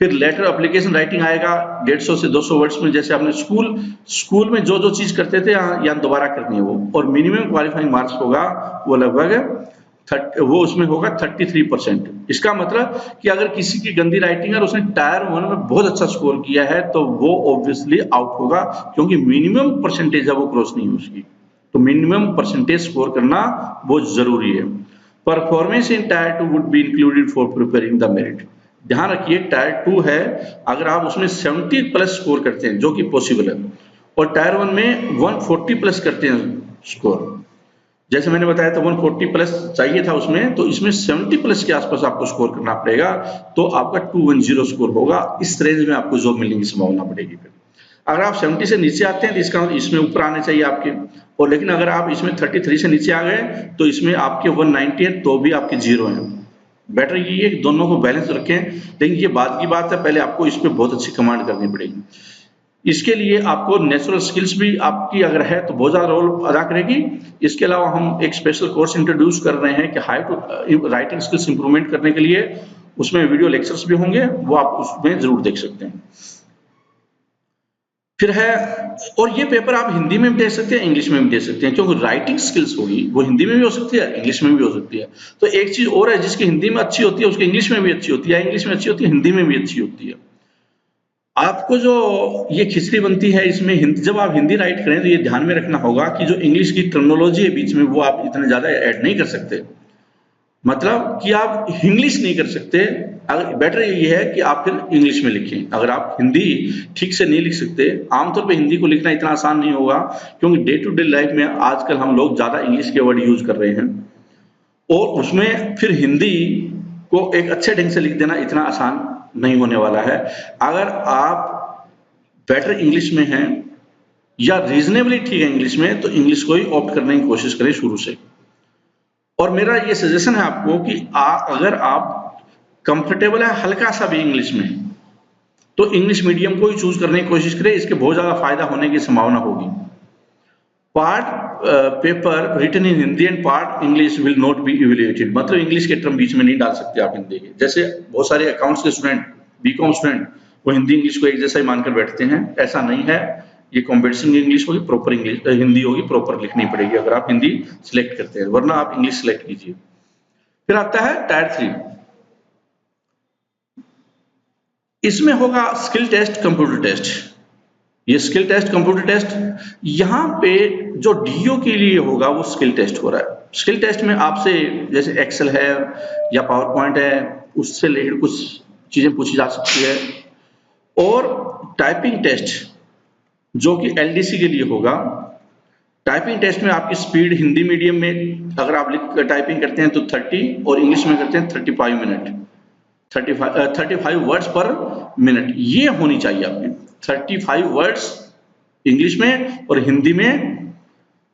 फिर लेटर एप्लीकेशन राइटिंग आएगा 150 से 200 वर्ड्स में, जैसे आपने स्कूल में जो चीज करते थे यहाँ दोबारा करनी है वो। और मिनिमम क्वालिफाइंग मार्क्स होगा वो लगभग वो उसमें होगा 33%। इसका मतलब कि अगर किसी की गंदी राइटिंग है और उसने टायर 1 में बहुत अच्छा स्कोर किया है तो वो ऑब्वियसली आउट होगा, क्योंकि मिनिमम परसेंटेज है वो क्रॉस नहीं है उसकी। तो मिनिमम परसेंटेज स्कोर करना बहुत जरूरी है। Performance in tyre 2 would be included for preparing the merit. ध्यान रखिए टायर 2 है, अगर आप उसमें 70 प्लस स्कोर करते हैं जो कि पॉसिबल है, और टायर 1 में 140 प्लस करते हैं स्कोर, जैसे मैंने बताया था 140 प्लस चाहिए था उसमें, तो इसमें 70 प्लस के आसपास आपको स्कोर करना पड़ेगा, तो आपका 210 स्कोर होगा। इस रेंज में आपको जॉब मिलने की संभावना पड़ेगी। फिर अगर आप 70 से नीचे आते हैं तो इसका मतलब इसमें ऊपर आने चाहिए आपके, और लेकिन अगर आप इसमें 33 से नीचे आ गए तो इसमें आपके 190 है तो भी आपके 0 हैं। बेटर ये है कि दोनों को बैलेंस रखें, लेकिन ये बाद की बात है, पहले आपको इस पर बहुत अच्छी कमांड करनी पड़ेगी। इसके लिए आपको नेचुरल स्किल्स भी आपकी अगर है तो बहुत ज्यादा रोल अदा करेगी। इसके अलावा हम एक स्पेशल कोर्स इंट्रोड्यूस कर रहे हैं कि राइटिंग स्किल्स इंप्रूवमेंट करने के लिए, उसमें वीडियो लेक्चर्स भी होंगे, वो आप उसमें जरूर देख सकते हैं। फिर है, और ये पेपर आप हिंदी में भी दे सकते हैं, इंग्लिश में भी दे सकते हैं, क्योंकि राइटिंग स्किल्स होगी वो हिंदी में भी हो सकती है, इंग्लिश में भी हो सकती है। तो एक चीज और है, जिसकी हिंदी में अच्छी होती है उसकी इंग्लिश में भी अच्छी होती है, इंग्लिश में अच्छी होती है हिंदी में भी अच्छी होती है। आपको जो ये खिचड़ी बनती है इसमें जब आप हिंदी राइट करें तो ये ध्यान में रखना होगा कि जो इंग्लिश की टर्मिनोलॉजी है बीच में वो आप इतने ज्यादा ऐड नहीं कर सकते, मतलब कि आप इंग्लिश नहीं कर सकते। अगर बेटर ये है कि आप फिर इंग्लिश में लिखें। अगर आप हिंदी ठीक से नहीं लिख सकते, आमतौर पे हिंदी को लिखना इतना आसान नहीं होगा, क्योंकि डे टू डे लाइफ में आजकल हम लोग ज्यादा इंग्लिश के वर्ड यूज कर रहे हैं, और उसमें फिर हिंदी को एक अच्छे ढंग से लिख देना इतना आसान नहीं होने वाला है। अगर आप बेटर इंग्लिश में हैं या रीजनेबली ठीक है इंग्लिश में, तो इंग्लिश को ही ऑप्ट करने की कोशिश करें शुरू से। और मेरा ये सजेशन है आपको कि अगर आप कंफर्टेबल है हल्का सा भी इंग्लिश में, तो इंग्लिश मीडियम को ही चूज करने की कोशिश करें, इसके बहुत ज्यादा फायदा होने की संभावना होगी। Part paper written in Hindi and part English will not be evaluated, मतलब इंग्लिश के टर्म बीच में नहीं डाल सकते आप हिंदी के। जैसे बहुत सारे अकाउंट्स के स्टूडेंट, बीकॉम स्टूडेंट, वो हिंदी इंग्लिश को एक जैसा ही मानकर बैठते हैं, ऐसा नहीं है। ये कॉम्पिटिशन की इंग्लिश होगी, प्रॉपर इंग्लिश हिंदी होगी, प्रॉपर लिखनी पड़ेगी अगर आप हिंदी सिलेक्ट करते हैं, वरना आप इंग्लिश सिलेक्ट कीजिए। फिर आता है टायर 3, इसमें होगा स्किल टेस्ट, कंप्यूटर टेस्ट। ये स्किल टेस्ट, कंप्यूटर टेस्ट, यहाँ पे जो डीओ के लिए होगा वो स्किल टेस्ट हो रहा है। स्किल टेस्ट में आपसे जैसे एक्सेल है या पावर पॉइंट है, उससे रिलेटेड कुछ चीजें पूछी जा सकती है। और टाइपिंग टेस्ट जो कि एलडीसी के लिए होगा। टाइपिंग टेस्ट में आपकी स्पीड हिंदी मीडियम में अगर आप टाइपिंग करते हैं तो 30 और इंग्लिश में करते हैं 35 मिनट, 35 वर्ड्स पर मिनट ये होनी चाहिए आपकी। 35 वर्ड्स इंग्लिश में और हिंदी में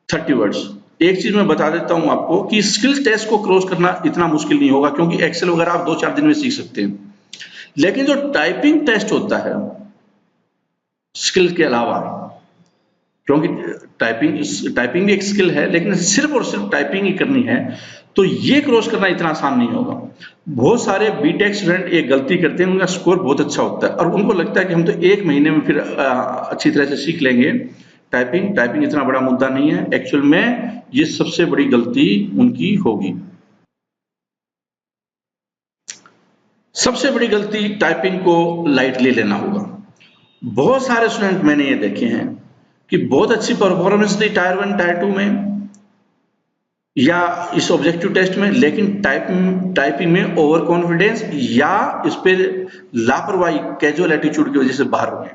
30 वर्ड्स। एक चीज मैं बता देता हूं आपको कि स्किल टेस्ट को क्रॉस करना इतना मुश्किल नहीं होगा, क्योंकि एक्सेल वगैरह आप 2-4 दिन में सीख सकते हैं। लेकिन जो टाइपिंग टेस्ट होता है स्किल के अलावा, क्योंकि टाइपिंग भी एक स्किल है, लेकिन सिर्फ और सिर्फ टाइपिंग ही करनी है, तो ये क्रॉस करना इतना आसान नहीं होगा। बहुत सारे बीटेक स्टूडेंट एक गलती करते हैं, उनका स्कोर बहुत अच्छा होता है और उनको लगता है कि हम तो 1 महीने में फिर अच्छी तरह से सीख लेंगे टाइपिंग इतना बड़ा मुद्दा नहीं है। एक्चुअल में ये सबसे बड़ी गलती उनकी होगी। सबसे बड़ी गलती टाइपिंग को लाइटली लेना होगा। बहुत सारे स्टूडेंट मैंने ये देखे हैं कि बहुत अच्छी परफॉर्मेंस दी टायर 1 टायर 2 में या इस ऑब्जेक्टिव टेस्ट में, लेकिन टाइपिंग में ओवर कॉन्फिडेंस या इस पे लापरवाही, कैजुअल एटीट्यूड की वजह से बाहर हो गए।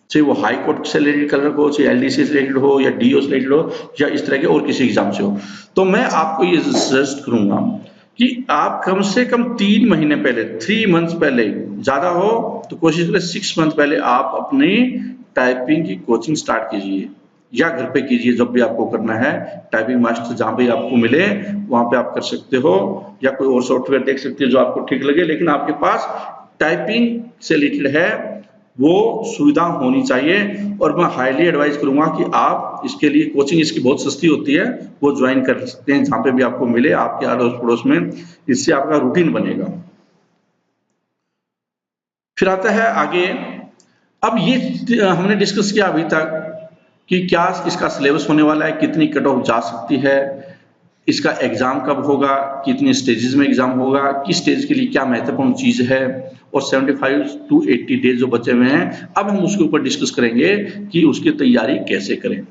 चाहे वो हाई कोर्ट से रिलेटेड कलर हो, चाहे एलडीसी से रिलेटेड हो या डीओ से रिलेटेड हो या इस तरह के और किसी एग्जाम से हो। तो मैं आपको ये सजेस्ट करूंगा कि आप कम से कम 3 महीने पहले, 3 मंथ्स पहले, ज्यादा हो तो कोशिश करें 6 मंथ पहले आप अपनी टाइपिंग की कोचिंग स्टार्ट कीजिए या घर पे कीजिए। जब भी आपको करना है टाइपिंग मास्टर जहां पे आपको मिले वहां पे आप कर सकते हो, या कोई और सॉफ्टवेयर देख सकते हो जो आपको ठीक लगे, लेकिन आपके पास टाइपिंग से रिलेटेड है वो सुविधा होनी चाहिए। और मैं हाईली एडवाइज करूंगा कि आप इसके लिए कोचिंग, इसकी बहुत सस्ती होती है, वो ज्वाइन कर सकते हैं जहां पे भी आपको मिले आपके अड़ोस पड़ोस में। इससे आपका रूटीन बनेगा। फिर आता है आगे, अब ये हमने डिस्कस किया अभी तक कि क्या इसका सिलेबस होने वाला है, कितनी कट ऑफ जा सकती है, इसका एग्जाम कब होगा, कितने स्टेजेस में एग्जाम होगा, किस स्टेज के लिए क्या महत्वपूर्ण चीज है, और 75 to 80 डेज जो बचे हुए हैं, अब हम उसके ऊपर डिस्कस करेंगे कि उसकी तैयारी कैसे करें।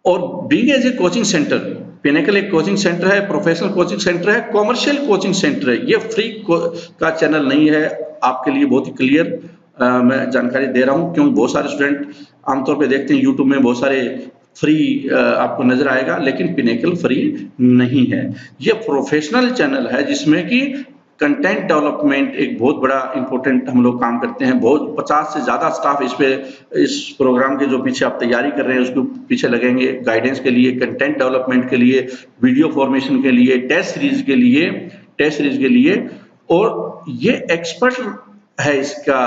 और being as a coaching centre, Pinnacle एक कोचिंग सेंटर है, प्रोफेशनल कोचिंग सेंटर है, कॉमर्शियल कोचिंग सेंटर है, ये फ्री का चैनल नहीं है। आपके लिए बहुत ही क्लियर मैं जानकारी दे रहा हूं, क्योंकि बहुत सारे स्टूडेंट आमतौर पे देखते हैं यूट्यूब में बहुत सारे फ्री आपको नजर आएगा, लेकिन पिनेकल फ्री नहीं है। ये प्रोफेशनल चैनल है जिसमें कि कंटेंट डेवलपमेंट एक बहुत बड़ा इंपॉर्टेंट हम लोग काम करते हैं। बहुत 50 से ज्यादा स्टाफ इस प्रोग्राम के जो पीछे आप तैयारी कर रहे हैं उसके पीछे लगेंगे, गाइडेंस के लिए, कंटेंट डेवलपमेंट के लिए, वीडियो फॉर्मेशन के लिए, टेस्ट सीरीज के लिए। और ये एक्सपर्ट है, इसका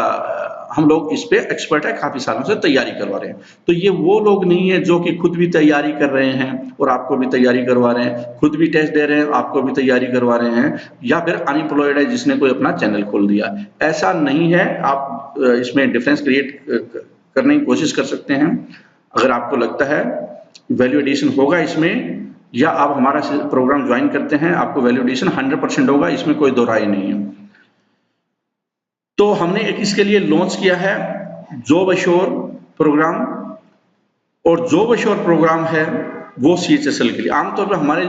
हम लोग इस पे एक्सपर्ट है, काफी सालों से तैयारी करवा रहे हैं। तो ये वो लोग नहीं है जो कि खुद भी तैयारी कर रहे हैं और आपको भी तैयारी करवा रहे हैं, खुद भी टेस्ट दे रहे हैं आपको भी तैयारी करवा रहे हैं, या फिर अनएम्प्लॉयड है जिसने कोई अपना चैनल खोल दिया। ऐसा नहीं है। आप इसमें डिफरेंस क्रिएट करने की कोशिश कर सकते हैं। अगर आपको लगता है वैल्यू एडिशन होगा इसमें, या आप हमारा प्रोग्राम ज्वाइन करते हैं, आपको वैल्यू एडिशन 100% होगा, इसमें कोई दो राय नहीं है। तो हमने एक इसके लिए लॉन्च किया है जॉब एश्योर प्रोग्राम, और जॉब एश्योर प्रोग्राम है वो CHSL के लिए। आमतौर पर हमारे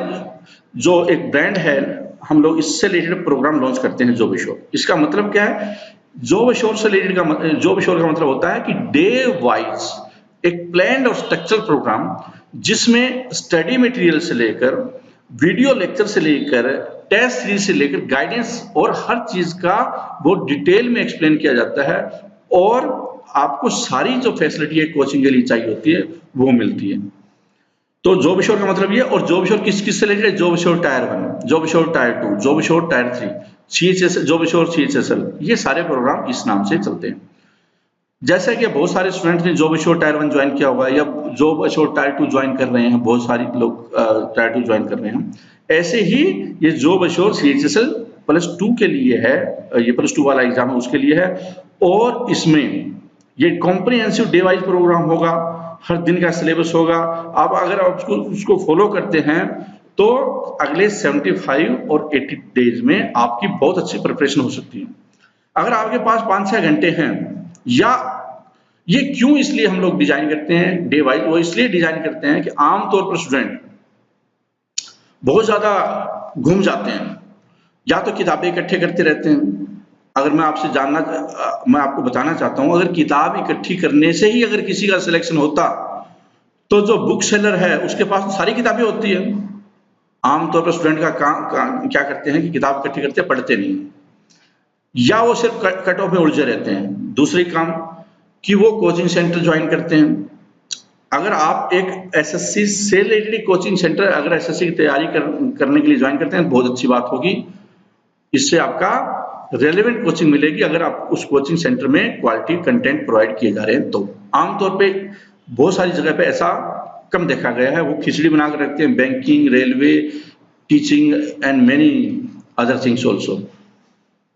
जो एक ब्रांड है, हम लोग इससे रिलेटेड प्रोग्राम लॉन्च करते हैं जॉब एश्योर। इसका मतलब क्या है? जॉब एश्योर से रिलेटेड जॉब एश्योर का मतलब होता है कि डे वाइज एक प्लान्ड और स्ट्रक्चर प्रोग्राम, जिसमें स्टडी मटेरियल से लेकर, वीडियो लेक्चर से लेकर, टेस्ट सीरीज से लेकर, गाइडेंस और हर चीज का बहुत डिटेल में एक्सप्लेन किया जाता है, और आपको सारी जो फैसिलिटी है कोचिंग के लिए चाहिए होती है वो मिलती है। तो जॉब एश्योर का मतलब ये। और जॉब एश्योर किस से रिलेटेड है? Job assure tyre 1, job assure tyre 2, job assure tyre 3, CHSL, job assure CHSL, ये सारे प्रोग्राम इस नाम से चलते हैं। जैसा कि बहुत सारे स्टूडेंट ने जॉब एश्योर टायर 1 ज्वाइन किया होगा या जॉब एश्योर टायर 2 ज्वाइन कर रहे हैं, बहुत सारे लोग टायर 2 ज्वाइन कर रहे हैं। ऐसे ही ये जॉब एश्योर CHSL +2 के लिए है, ये +2 वाला एग्जाम है उसके लिए है। और इसमें ये कॉम्प्रिहेंसिव डे वाइज प्रोग्राम होगा, हर दिन का सिलेबस होगा। आप अगर आप उसको फॉलो करते हैं तो अगले 75 और 80 डेज में आपकी बहुत अच्छी प्रिपरेशन हो सकती है। अगर आपके पास 5-6 घंटे हैं, या ये क्यों इसलिए हम लोग डिजाइन करते हैं डे वाइज, वो इसलिए डिजाइन करते हैं कि आमतौर पर स्टूडेंट बहुत ज्यादा घूम जाते हैं, या तो किताबें इकट्ठे करते रहते हैं। अगर मैं आपको बताना चाहता हूं, अगर किताब इकट्ठी करने से ही अगर किसी का सिलेक्शन होता तो जो बुक सेलर है उसके पास तो सारी किताबें होती है। आमतौर पर स्टूडेंट का काम क्या करते हैं कि किताब इकट्ठी करते पढ़ते नहीं, या वो सिर्फ कट ऑफ में उलझे रहते हैं। दूसरी काम कि वो कोचिंग सेंटर ज्वाइन करते हैं। अगर आप एक एसएससी से रिलेटेड कोचिंग सेंटर अगर एसएससी की तैयारी करने के लिए ज्वाइन करते हैं तो बहुत अच्छी बात होगी। इससे आपका रेलेवेंट कोचिंग मिलेगी अगर आप उस कोचिंग सेंटर में क्वालिटी कंटेंट प्रोवाइड किए जा रहे हैं तो। आमतौर पे बहुत सारी जगह पे ऐसा कम देखा गया है, वो खिचड़ी बना कर रखते हैं, banking, railway, teaching and many other things also.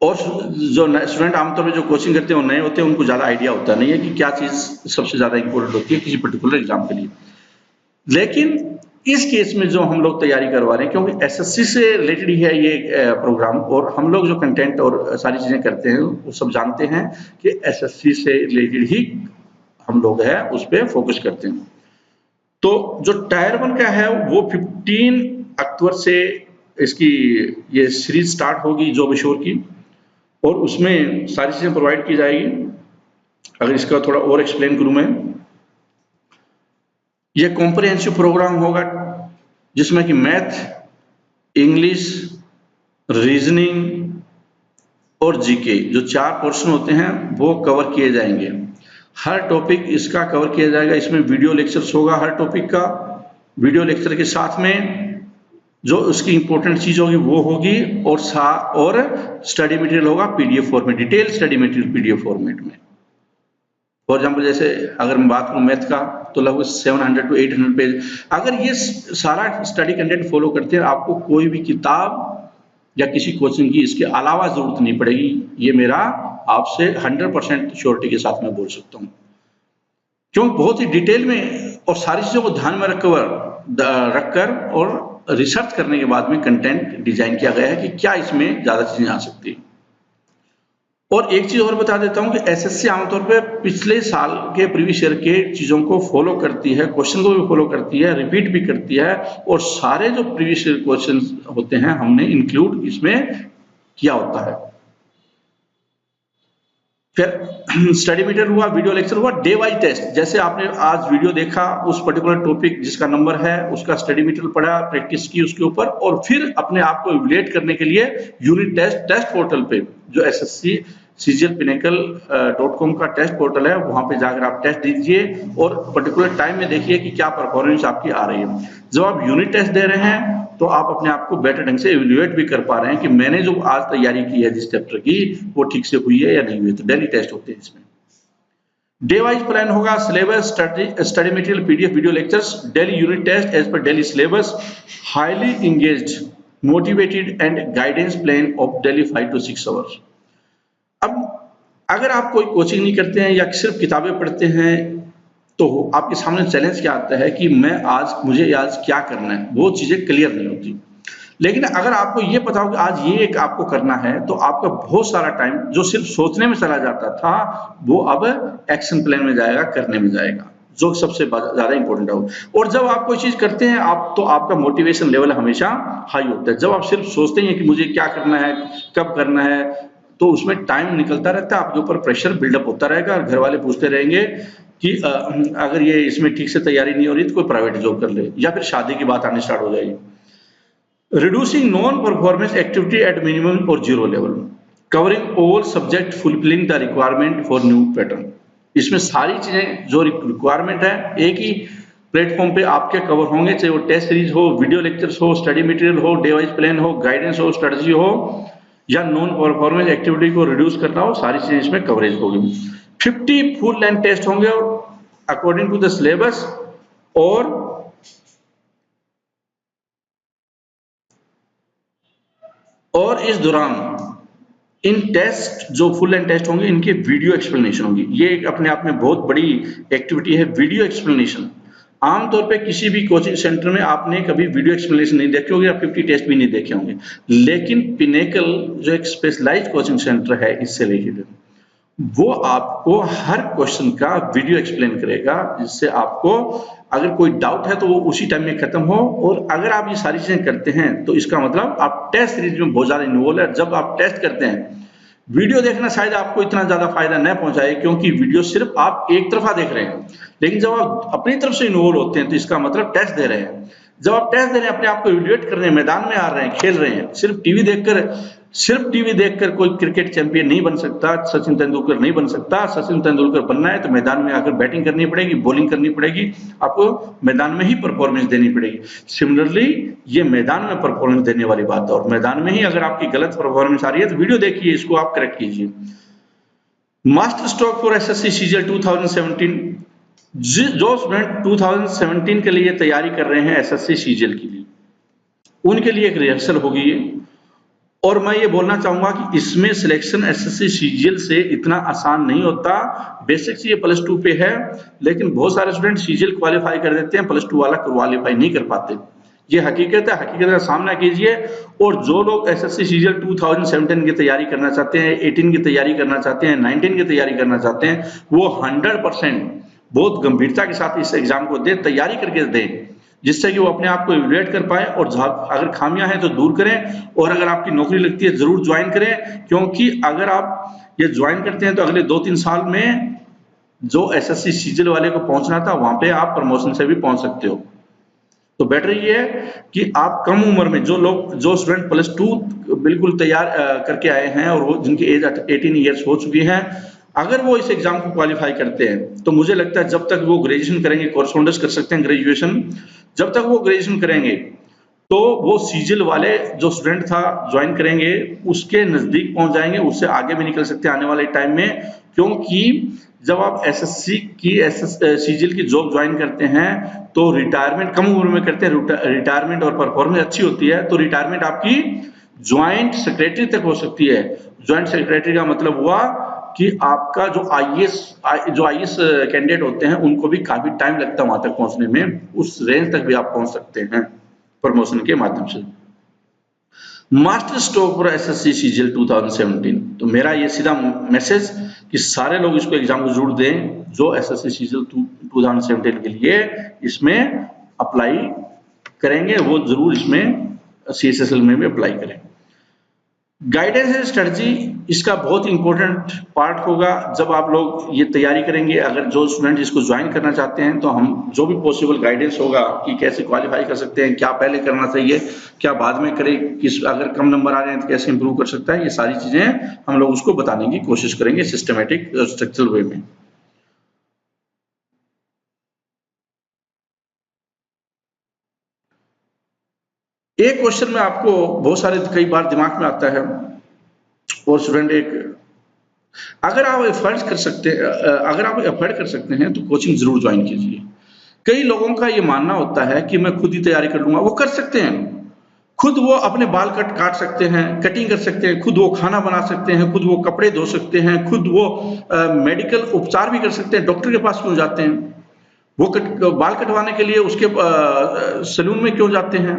और जो स्टूडेंट आमतौर पे जो कोचिंग करते हैं वो नए होते हैं, उनको ज्यादा आइडिया होता नहीं है कि क्या चीज सबसे ज्यादा इंपॉर्टेंट होती है किसी पर्टिकुलर एग्जाम के लिए। लेकिन इस केस में जो हम लोग तैयारी करवा रहे हैं, क्योंकि एसएससी से रिलेटेड ही है ये प्रोग्राम, और हम लोग जो कंटेंट और सारी चीजें करते हैं वो सब जानते हैं कि एसएससी से रिलेटेड ही हम लोग है उस पर फोकस करते हैं। तो जो टायर 1 का है वो 15 अक्टूबर से इसकी ये सीरीज स्टार्ट होगी जॉब एश्योर की, और उसमें सारी चीजें प्रोवाइड की जाएगी। अगर इसका थोड़ा और एक्सप्लेन करूं मैं, ये कॉम्प्रिहेंसिव प्रोग्राम होगा जिसमें कि मैथ, इंग्लिश, रीजनिंग और जीके जो 4 पोर्शन होते हैं वो कवर किए जाएंगे। हर टॉपिक इसका कवर किया जाएगा। इसमें वीडियो लेक्चर्स होगा हर टॉपिक का। वीडियो लेक्चर के साथ में जो उसकी इंपॉर्टेंट चीज होगी वो होगी, और स्टडी मटेरियल होगा PDF format, detail study material PDF format में। फॉर एग्जाम्पल जैसे अगर मैं बात करूं मैथ का तो लगभग 700 to 800 पेज। अगर ये सारा स्टडी कंटेंट फॉलो करते हैं आपको कोई भी किताब या किसी कोचिंग की इसके अलावा जरूरत नहीं पड़ेगी। ये मेरा आपसे 100% श्योरिटी के साथ मैं बोल सकता हूँ, क्योंकि बहुत ही डिटेल में और सारी चीजों को ध्यान में रखकर और रिसर्च करने के बाद में कंटेंट डिजाइन किया गया है कि क्या इसमें ज्यादा चीजें आ सकती है। और एक चीज और बता देता हूं कि एसएससी आमतौर पे पिछले साल के प्रीवियस ईयर के चीजों को फॉलो करती है, क्वेश्चन को भी फॉलो करती है, रिपीट भी करती है, और सारे जो प्रीवियस ईयर क्वेश्चन होते हैं हमने इंक्लूड इसमें किया होता है। फिर स्टडी मटेरियल हुआ, वीडियो लेक्चर हुआ, डे वाइज टेस्ट। जैसे आपने आज वीडियो देखा उस पर्टिकुलर टॉपिक जिसका नंबर है उसका स्टडी मटेरियल पढ़ा, प्रैक्टिस की उसके ऊपर, और फिर अपने आप को इवैल्यूएट करने के लिए यूनिट टेस्ट पोर्टल पे जो एसएससी cglpinnacle.com का टेस्ट पोर्टल है वहां पे जाकर आप टेस्ट दीजिए और पर्टिकुलर टाइम में देखिए कि क्या परफॉर्मेंस आपकी आ रही है। जब आप यूनिट टेस्ट दे रहे हैं तो आप अपने आप को बेटर ढंग से इवैल्यूएट भी कर पा रहे हैं कि मैंने जो आज तैयारी की है जिस चैप्टर की वो ठीक से हुई है या नहीं हुई। तो डेली टेस्ट होते हैं इसमें। डे वाइज प्लान होगा, syllabus, study material, PDF, video lectures, daily unit test as per daily syllabus, highly engaged, motivated and guidance plan of daily 5 to 6 hours. अब अगर आप कोई कोचिंग नहीं करते हैं या सिर्फ किताबें पढ़ते हैं तो आपके सामने चैलेंज क्या आता है कि मुझे आज क्या करना है, वो चीजें क्लियर नहीं होती। लेकिन अगर आपको ये पता हो कि आज ये एक आपको करना है तो आपका बहुत सारा टाइम जो सिर्फ सोचने में चला जाता था वो अब एक्शन प्लान में जाएगा, करने में जाएगा, जो सबसे ज्यादा इंपॉर्टेंट है। और जब आप कोई चीज करते हैं तो आपका मोटिवेशन लेवल हमेशा हाई होता है। जब आप सिर्फ सोचते हैं कि मुझे क्या करना है, कब करना है, तो उसमें टाइम निकलता रहता है, आपके ऊपर प्रेशर बिल्डअप होता रहेगा, घर वाले पूछते रहेंगे कि अगर ये इसमें ठीक से तैयारी नहीं हो रही तो कोई प्राइवेट जॉब कर ले, या फिर शादी की बात आनी स्टार्ट हो जाएगी। Reducing non performance activity at minimum और zero level, covering all subject, fulfilling the requirement for new pattern. इसमें सारी चीजें जो रिक्वायरमेंट है एक ही प्लेटफॉर्म पे आपके कवर होंगे, चाहे वो टेस्ट सीरीज हो, वीडियो लेक्चर्स हो, स्टडी मटेरियल हो, डे वाइज प्लान हो, गाइडेंस हो, स्ट्रेटजी हो, या नॉन परफॉर्मेंस एक्टिविटी को रिड्यूस करना हो, सारी चीजें इसमें कवरेज होगी। 50 फुल लेंथ टेस्ट होंगे अकॉर्डिंग टू द सिलेबस, और इस दौरान इन टेस्ट जो फुल एंड टेस्ट होंगे इनके वीडियो एक्सप्लेनेशन होगी। ये एक अपने आप में बहुत बड़ी एक्टिविटी है, वीडियो एक्सप्लेनेशन। आमतौर पे किसी भी कोचिंग सेंटर में आपने कभी वीडियो एक्सप्लेनेशन नहीं देखे होंगे, आप 50 टेस्ट भी नहीं देखे होंगे, लेकिन पिनेकल जो एक स्पेशलाइज्ड कोचिंग सेंटर है इससे रिलेटेड, वो आपको हर क्वेश्चन का वीडियो एक्सप्लेन करेगा, जिससे आपको अगर कोई डाउट है तो वो उसी टाइम में खत्म हो। और अगर आप ये सारी चीजें करते हैं तो इसका मतलब आप टेस्ट सीरीज में बहुत ज्यादा इन्वॉल्व है। जब आप टेस्ट करते हैं, वीडियो देखना शायद आपको इतना ज्यादा फायदा न पहुंचाए, क्योंकि वीडियो सिर्फ आप एक तरफा देख रहे हैं, लेकिन जब आप अपनी तरफ से इन्वॉल्व होते हैं तो इसका मतलब टेस्ट दे रहे हैं। जब आप टेस्ट दे रहे हैं, अपने आप को इवैल्यूएट कर रहे हैं, मैदान में आ रहे हैं, खेल रहे हैं। सिर्फ टीवी देखकर कोई क्रिकेट चैंपियन नहीं बन सकता, सचिन तेंदुलकर नहीं बन सकता। सचिन तेंदुलकर बनना है तो मैदान में आकर बैटिंग करनी पड़ेगी, बॉलिंग करनी पड़ेगी, आपको मैदान में ही परफॉर्मेंस देनी पड़ेगी। सिमिलरली ये मैदान में परफॉर्मेंस देने वाली बात है, और मैदान में ही अगर आपकी गलत परफॉर्मेंस आ रही है तो वीडियो देखिए, इसको आप करेक्ट कीजिए। Master stroke for SSC CGL 2017, जो स्टूडेंट 2017 के लिए तैयारी कर रहे हैं एसएससी सीजीएल के लिए, उनके लिए एक रिहर्सल होगी ये। और मैं ये बोलना चाहूंगा कि इसमें सिलेक्शन एसएससी सीजीएल से इतना आसान नहीं होता। बेसिक्स ये +2 पे है, लेकिन बहुत सारे स्टूडेंट सीजीएल क्वालिफाई कर देते हैं, +2 वाला क्वालिफाई नहीं कर पाते। ये हकीकत है, हकीकत का सामना कीजिए। और जो लोग एसएससी सीजीएल 2017 की तैयारी करना चाहते हैं, 18 की तैयारी करना चाहते हैं, 19 की तैयारी करना चाहते हैं, वो 100% बहुत गंभीरता के साथ इस एग्जाम को दे, तैयारी करके दें, जिससे कि वो अपने आप को इवैल्यूएट कर पाए और अगर खामियां हैं तो दूर करें। और अगर आपकी नौकरी लगती है जरूर ज्वाइन करें, क्योंकि अगर आप ये ज्वाइन करते हैं तो अगले 2-3 साल में जो एसएससी सीजीएल वाले को पहुंचना था वहां पे आप प्रमोशन से भी पहुंच सकते हो। तो बेटर ये है कि आप कम उम्र में जो स्टूडेंट +2 बिल्कुल तैयार करके आए हैं और वो जिनकी एज 18 ईयर्स हो चुकी है, अगर वो इस एग्जाम को क्वालिफाई करते हैं तो मुझे लगता है जब तक वो ग्रेजुएशन करेंगे, कोर्सपोंडेंस कर सकते हैं ग्रेजुएशन, जब तक वो ग्रेजुएशन करेंगे तो वो सीजीएल वाले जो स्टूडेंट था ज्वाइन करेंगे उसके नजदीक पहुंच जाएंगे, उससे आगे भी निकल सकते हैं आने वाले टाइम में। क्योंकि जब आप एसएससी की सीजीएल की जॉब ज्वाइन करते हैं तो रिटायरमेंट कम उम्र में करते हैं, रिटायरमेंट और परफॉर्मेंस अच्छी होती है तो रिटायरमेंट आपकी ज्वाइंट सेक्रेटरी तक हो सकती है। ज्वाइंट सेक्रेटरी का मतलब हुआ कि आपका जो आईएएस कैंडिडेट होते हैं उनको भी काफी टाइम लगता है वहां तक पहुंचने में, उस रेंज तक भी आप पहुंच सकते हैं प्रमोशन के माध्यम से। Master stroke for SSC CGL 2017, तो मेरा ये सीधा मैसेज कि सारे लोग इसको एग्जाम को जरूर दें जो एसएससी सीजीएल 2017 के लिए इसमें अप्लाई करेंगे, वो जरूर इसमें सीएसएसएल में भी अप्लाई करें। गाइडेंस एंड स्ट्रेटजी इसका बहुत इंपॉर्टेंट पार्ट होगा जब आप लोग ये तैयारी करेंगे। अगर जो स्टूडेंट इसको ज्वाइन करना चाहते हैं तो हम जो भी पॉसिबल गाइडेंस होगा कि कैसे क्वालिफाई कर सकते हैं, क्या पहले करना चाहिए, क्या बाद में करें, किस अगर कम नंबर आ रहे हैं तो कैसे इंप्रूव कर सकता है, ये सारी चीजें हम लोग उसको बताने की कोशिश करेंगे सिस्टमेटिक स्ट्रक्चरल वे में। एक क्वेश्चन में आपको बहुत सारे कई बार दिमाग में आता है और स्टूडेंट अगर आप एफर्ट कर सकते हैं तो कोचिंग जरूर ज्वाइन कीजिए। कई लोगों का ये मानना होता है कि मैं खुद ही तैयारी कर लूंगा, वो कर सकते हैं, खुद वो अपने बाल काट सकते हैं, कटिंग कर सकते हैं, खुद वो खाना बना सकते हैं, खुद वो कपड़े धो सकते हैं, खुद वो मेडिकल उपचार भी कर सकते हैं। डॉक्टर के पास क्यों जाते हैं? वो बाल कटवाने के लिए उसके सैलून में क्यों जाते हैं?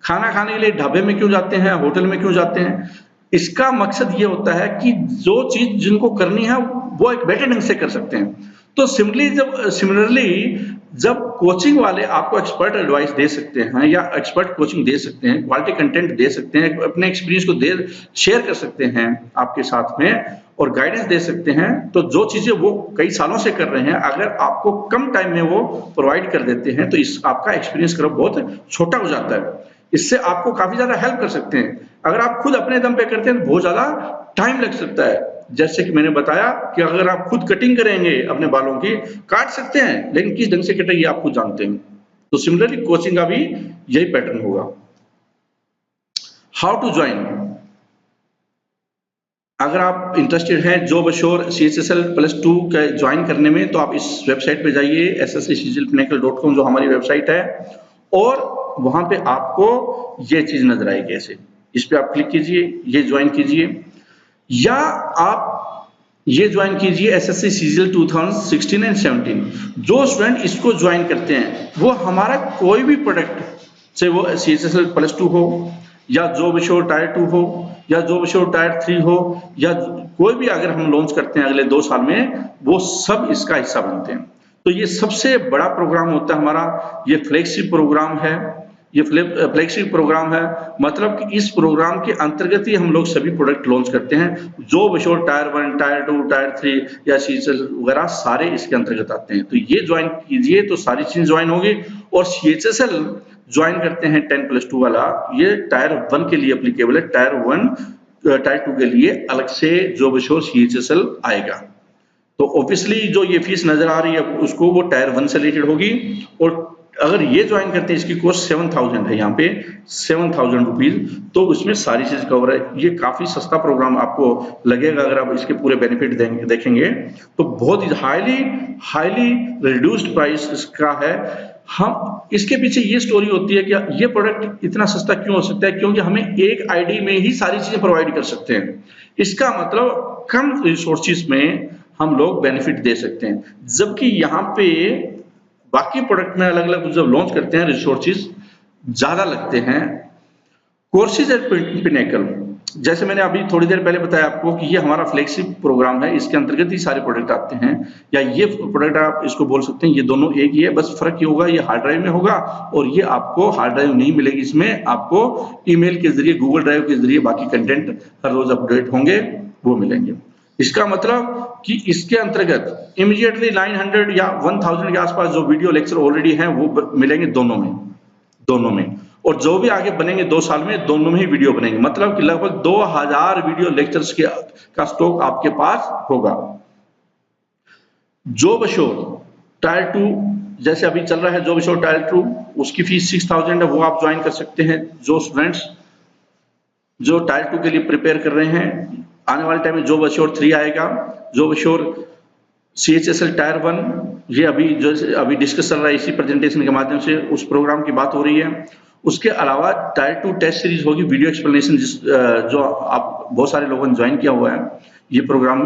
खाना खाने के लिए ढाबे में क्यों जाते हैं, होटल में क्यों जाते हैं? इसका मकसद ये होता है कि जो चीज जिनको करनी है वो एक बेटर ढंग से कर सकते हैं। तो सिमिलरली जब कोचिंग वाले आपको एक्सपर्ट एडवाइस दे सकते हैं या एक्सपर्ट कोचिंग दे सकते हैं, क्वालिटी कंटेंट दे सकते हैं, अपने एक्सपीरियंस को शेयर कर सकते हैं आपके साथ में और गाइडेंस दे सकते हैं, तो जो चीजें वो कई सालों से कर रहे हैं अगर आपको कम टाइम में वो प्रोवाइड कर देते हैं तो आपका एक्सपीरियंस कर्व बहुत छोटा हो जाता है। इससे आपको काफी ज्यादा हेल्प कर सकते हैं। अगर आप खुद अपने दम पे करते हैं तो बहुत ज्यादा टाइम लग सकता है। जैसे कि मैंने बताया कि अगर आप खुद कटिंग करेंगे अपने बालों की, काट सकते हैं, लेकिन किस ढंग से कटेगी आप खुद जानते हैं। तो सिमिलरली कोचिंग का भी यही पैटर्न होगा। हाउ टू ज्वाइन, अगर आप इंटरेस्टेड हैं जॉब अश्योर CHSL +2 का ज्वाइन करने में तो आप इस वेबसाइट पे जाइए ssccglpinnacle.com जो हमारी वेबसाइट है, और वहां पे आपको ये चीज नजर आएगी ऐसे, इस पे आप क्लिक कीजिए, ये ज्वाइन कीजिए। या आप ये ज्वाइन कीजिए एसएससी सीजीएल 2016 एंड 17। जो स्टूडेंट इसको ज्वाइन करते हैं वो हमारा कोई भी प्रोडक्ट, चाहे वो CHSL +2 हो या जॉब एश्योर्ड टायर 2 हो या जॉब एश्योर्ड टायर 3 हो या कोई भी अगर हम लॉन्च करते हैं अगले 2 साल में, वो सब इसका हिस्सा बनते हैं। तो ये सबसे बड़ा प्रोग्राम होता है हमारा, ये फ्लैगशिप प्रोग्राम है। ये फ्लैगशिप प्रोग्राम है, मतलब कि इस प्रोग्राम के अंतर्गत ही हम लोग सभी प्रोडक्ट लॉन्च करते हैं। Job assured tyre 1, tyre 2, tyre 3 या CHSL वगैरह सारे इसके अंतर्गत आते हैं। तो ये ज्वाइन कीजिए तो सारी चीज ज्वाइन होगी। और CHSL ज्वाइन करते हैं 10+2 वाला, ये टायर 1 के लिए एप्लीकेबल है। टायर 1 टायर 2 के लिए अलग से जॉब एश्योर्ड CHSL आएगा। तो ऑब्वियसली जो ये फीस नजर आ रही है उसको वो टायर 1 से रिलेटेड होगी। और अगर ये ज्वाइन करते हैं, इसकी कॉस्ट 7000 है, यहाँ पे 7000 रुपीज, तो उसमें सारी चीज कवर है। ये काफी सस्ता प्रोग्राम आपको लगेगा अगर आप इसके पूरे बेनिफिट देखेंगे तो बहुत ही हाईली रिड्यूस्ड प्राइस इसका है। हम इसके पीछे ये स्टोरी होती है कि ये प्रोडक्ट इतना सस्ता क्यों हो सकता है, क्योंकि हमें एक आईडी में ही सारी चीजें प्रोवाइड कर सकते हैं। इसका मतलब कम रिसोर्सेज में हम लोग बेनिफिट दे सकते हैं, जबकि यहाँ पे बाकी प्रोडक्ट में अलग अलग जब लॉन्च करते हैं रिसोर्सेज ज्यादा लगते हैं। कोर्सेज एट पिनेकल, जैसे मैंने अभी थोड़ी देर पहले बताया आपको कि ये हमारा फ्लैगशिप प्रोग्राम है, इसके अंतर्गत ही सारे प्रोडक्ट आते हैं। या ये प्रोडक्ट आप इसको बोल सकते हैं, ये दोनों एक ही है, बस फर्क ये होगा ये हार्ड ड्राइव में होगा और ये आपको हार्ड ड्राइव नहीं मिलेगी। इसमें आपको ईमेल के जरिए, गूगल ड्राइव के जरिए बाकी कंटेंट हर रोज अपडेट होंगे, वो मिलेंगे। इसका मतलब कि इसके अंतर्गत इमीडिएटली 900 या 1000 के आसपास जो वीडियो लेक्चर ऑलरेडी हैं वो मिलेंगे दोनों में। और जो भी आगे बनेंगे 2 साल में, दोनों में ही वीडियो बनेंगे, मतलब कि लगभग 2000 वीडियो लेक्चर्स का स्टॉक आपके पास होगा। जॉब एश्योर्ड टायर 2 जैसे अभी चल रहा है, जॉब एश्योर्ड टायर 2 उसकी फीस 6000 है, वो आप ज्वाइन कर सकते हैं। जो स्टूडेंट्स जो टायर 2 के लिए प्रिपेयर कर रहे हैं, आने वाले टाइम में जॉब एश्योर्ड 3 आएगा, जॉब एश्योर्ड CHSL टायर 1, ये अभी डिस्कस चल रहा है इसी प्रेजेंटेशन के माध्यम से, उस प्रोग्राम की बात हो रही है। उसके अलावा टायर 2 टेस्ट सीरीज होगी, वीडियो एक्सप्लेनेशन, जो आप बहुत सारे लोगों ने ज्वाइन किया हुआ है ये प्रोग्राम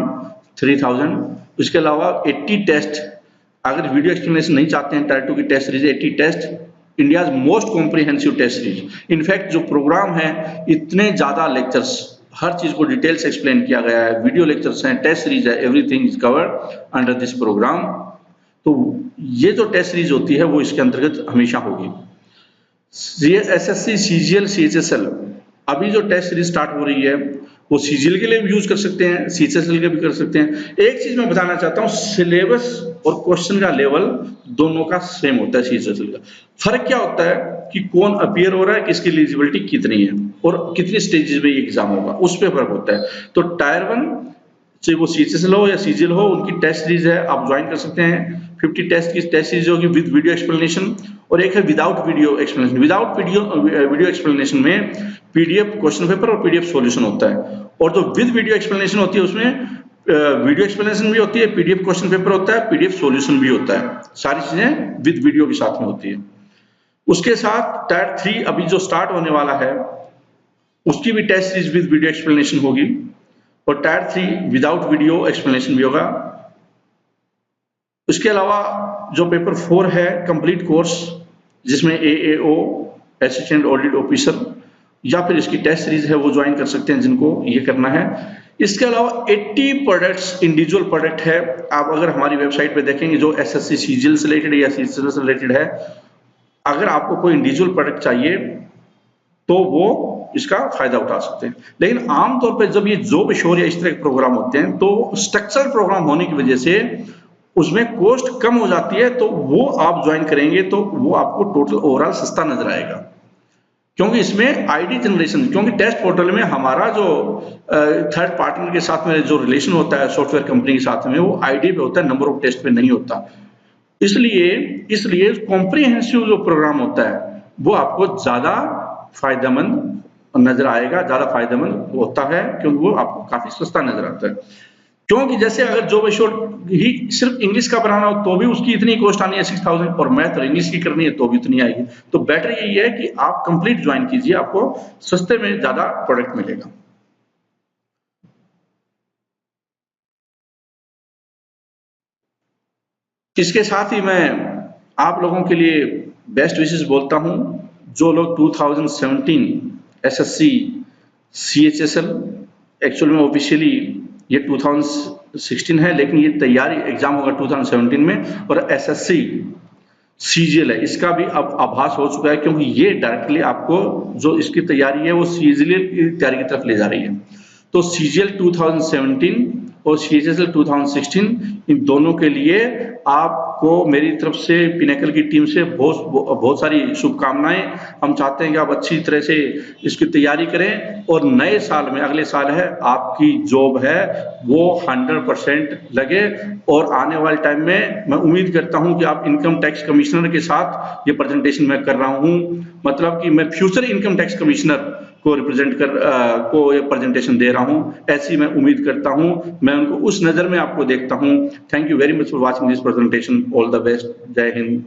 3000। उसके अलावा 80 टेस्ट, अगर वीडियो एक्सप्लेनेशन नहीं चाहते हैं टायर 2 की test series 80 test, India's most comprehensive test series. In fact जो प्रोग्राम है इतने ज्यादा लेक्चर्स, हर चीज को डिटेल से एक्सप्लेन किया गया है, वीडियो लेक्चर्स हैं, टेस्ट सीरीज है, everything is covered under this program. तो ये जो टेस्ट सीरीज होती है वो इसके अंतर्गत हमेशा होगी। SSC CGL CHSL अभी जो टेस्ट सीरीज स्टार्ट हो रही है वो CGL के लिए भी यूज कर सकते हैं, CHSL के भी कर सकते हैं। एक चीज मैं बताना चाहता हूँ, सिलेबस और क्वेश्चन का लेवल दोनों का सेम होता है। CHSL का फर्क क्या होता है कि कौन अपीयर हो रहा है, किसकी एलिजिबिलिटी कितनी है और कितनी स्टेजेस में एग्जाम होगा, उस पर फर्क होता है। तो टायर 1 चाहे वो CHSL हो या CGL हो, उनकी टेस्ट सीरीज है, आप ज्वाइन कर सकते हैं। 50 टेस्ट की टेस्ट सीरीज होगी विद वीडियो एक्सप्लेनेशन, और एक है without video explanation. Without video explanation में PDF क्वेश्चन पेपर और PDF सॉल्यूशन होता है, और जो विद वीडियो एक्सप्लेनेशन होती है उसमें वीडियो एक्सप्लेनेशन भी होती है, PDF क्वेश्चन पेपर होता है, PDF सॉल्यूशन भी होता है, सारी चीजें विद वीडियो के साथ में होती है। उसके साथ टायर 3 अभी जो स्टार्ट होने वाला है उसकी भी test series with video explanation होगी, और टायर 3 विदाउट वीडियो एक्सप्लेनेशन भी होगा। इसके अलावा जो पेपर 4 है कंप्लीट कोर्स, जिसमें AAO असिस्टेंट ऑडिट ऑफिसर या फिर इसकी टेस्ट सीरीज है वो ज्वाइन कर सकते हैं जिनको ये करना है। इसके अलावा 80 प्रोडक्ट्स इंडिविजुअल प्रोडक्ट है। आप अगर हमारी वेबसाइट पे देखेंगे जो SSC CGL से रिलेटेड या CHSL से रिलेटेड है, अगर आपको कोई इंडिविजुअल प्रोडक्ट चाहिए तो वो इसका फायदा उठा सकते हैं। लेकिन आमतौर पर जब ये जॉब एश्योर्ड या इस तरह के प्रोग्राम होते हैं तो स्ट्रक्चरल प्रोग्राम होने की वजह से उसमें कॉस्ट कम हो जाती है, तो वो आप ज्वाइन करेंगे तो वो आपको टोटल ओवरऑल सस्ता नजर आएगा, क्योंकि इसमें आईडी जनरेशन, क्योंकि टेस्ट पोर्टल में हमारा जो थर्ड पार्टनर के साथ में जो रिलेशन होता है सॉफ्टवेयर कंपनी के साथ में, वो आईडी पे होता है, नंबर ऑफ टेस्ट पे नहीं होता। इसलिए कॉम्प्रिहेंसिव जो प्रोग्राम होता है वो आपको ज्यादा फायदेमंद नजर आएगा, ज्यादा फायदेमंद होता है, क्योंकि वो आपको काफी सस्ता नजर आता है। क्योंकि जैसे अगर जॉब एश्योर्ड ही सिर्फ इंग्लिश का बनाना हो तो भी उसकी इतनी कॉस्ट आनी है 6000, और मैथ और इंग्लिश की करनी है तो भी उतनी आएगी। तो बेटर यही है कि आप कंप्लीट ज्वाइन कीजिए, आपको सस्ते में ज्यादा प्रोडक्ट मिलेगा। इसके साथ ही मैं आप लोगों के लिए बेस्ट विशेस बोलता हूं, जो लोग 2017 एसएससी सीएचएसएल, एक्चुअल में ऑफिशियली ये 2016 है, लेकिन ये तैयारी एग्जाम होगा 2017 में, और एसएससी सीजीएल है, इसका भी अब आभास हो चुका है, क्योंकि ये डायरेक्टली आपको जो इसकी तैयारी है वो सीजीएल की तैयारी की तरफ ले जा रही है। तो सीजीएल 2017 और सीएचएसएल 2016, इन दोनों के लिए आपको मेरी तरफ से, पिनेकल की टीम से बहुत सारी शुभकामनाएं। हम चाहते हैं कि आप अच्छी तरह से इसकी तैयारी करें, और नए साल में, अगले साल है, आपकी जॉब है वो 100% लगे। और आने वाले टाइम में मैं उम्मीद करता हूं कि आप इनकम टैक्स कमिश्नर के साथ, ये प्रेजेंटेशन मैं कर रहा हूं, मतलब कि मैं फ्यूचर इनकम टैक्स कमिश्नर को रिप्रेजेंट को ये प्रेजेंटेशन दे रहा हूं, ऐसी मैं उम्मीद करता हूं। मैं उनको उस नजर में आपको देखता हूं। Thank you very much for watching this presentation. All the best. जय हिंद।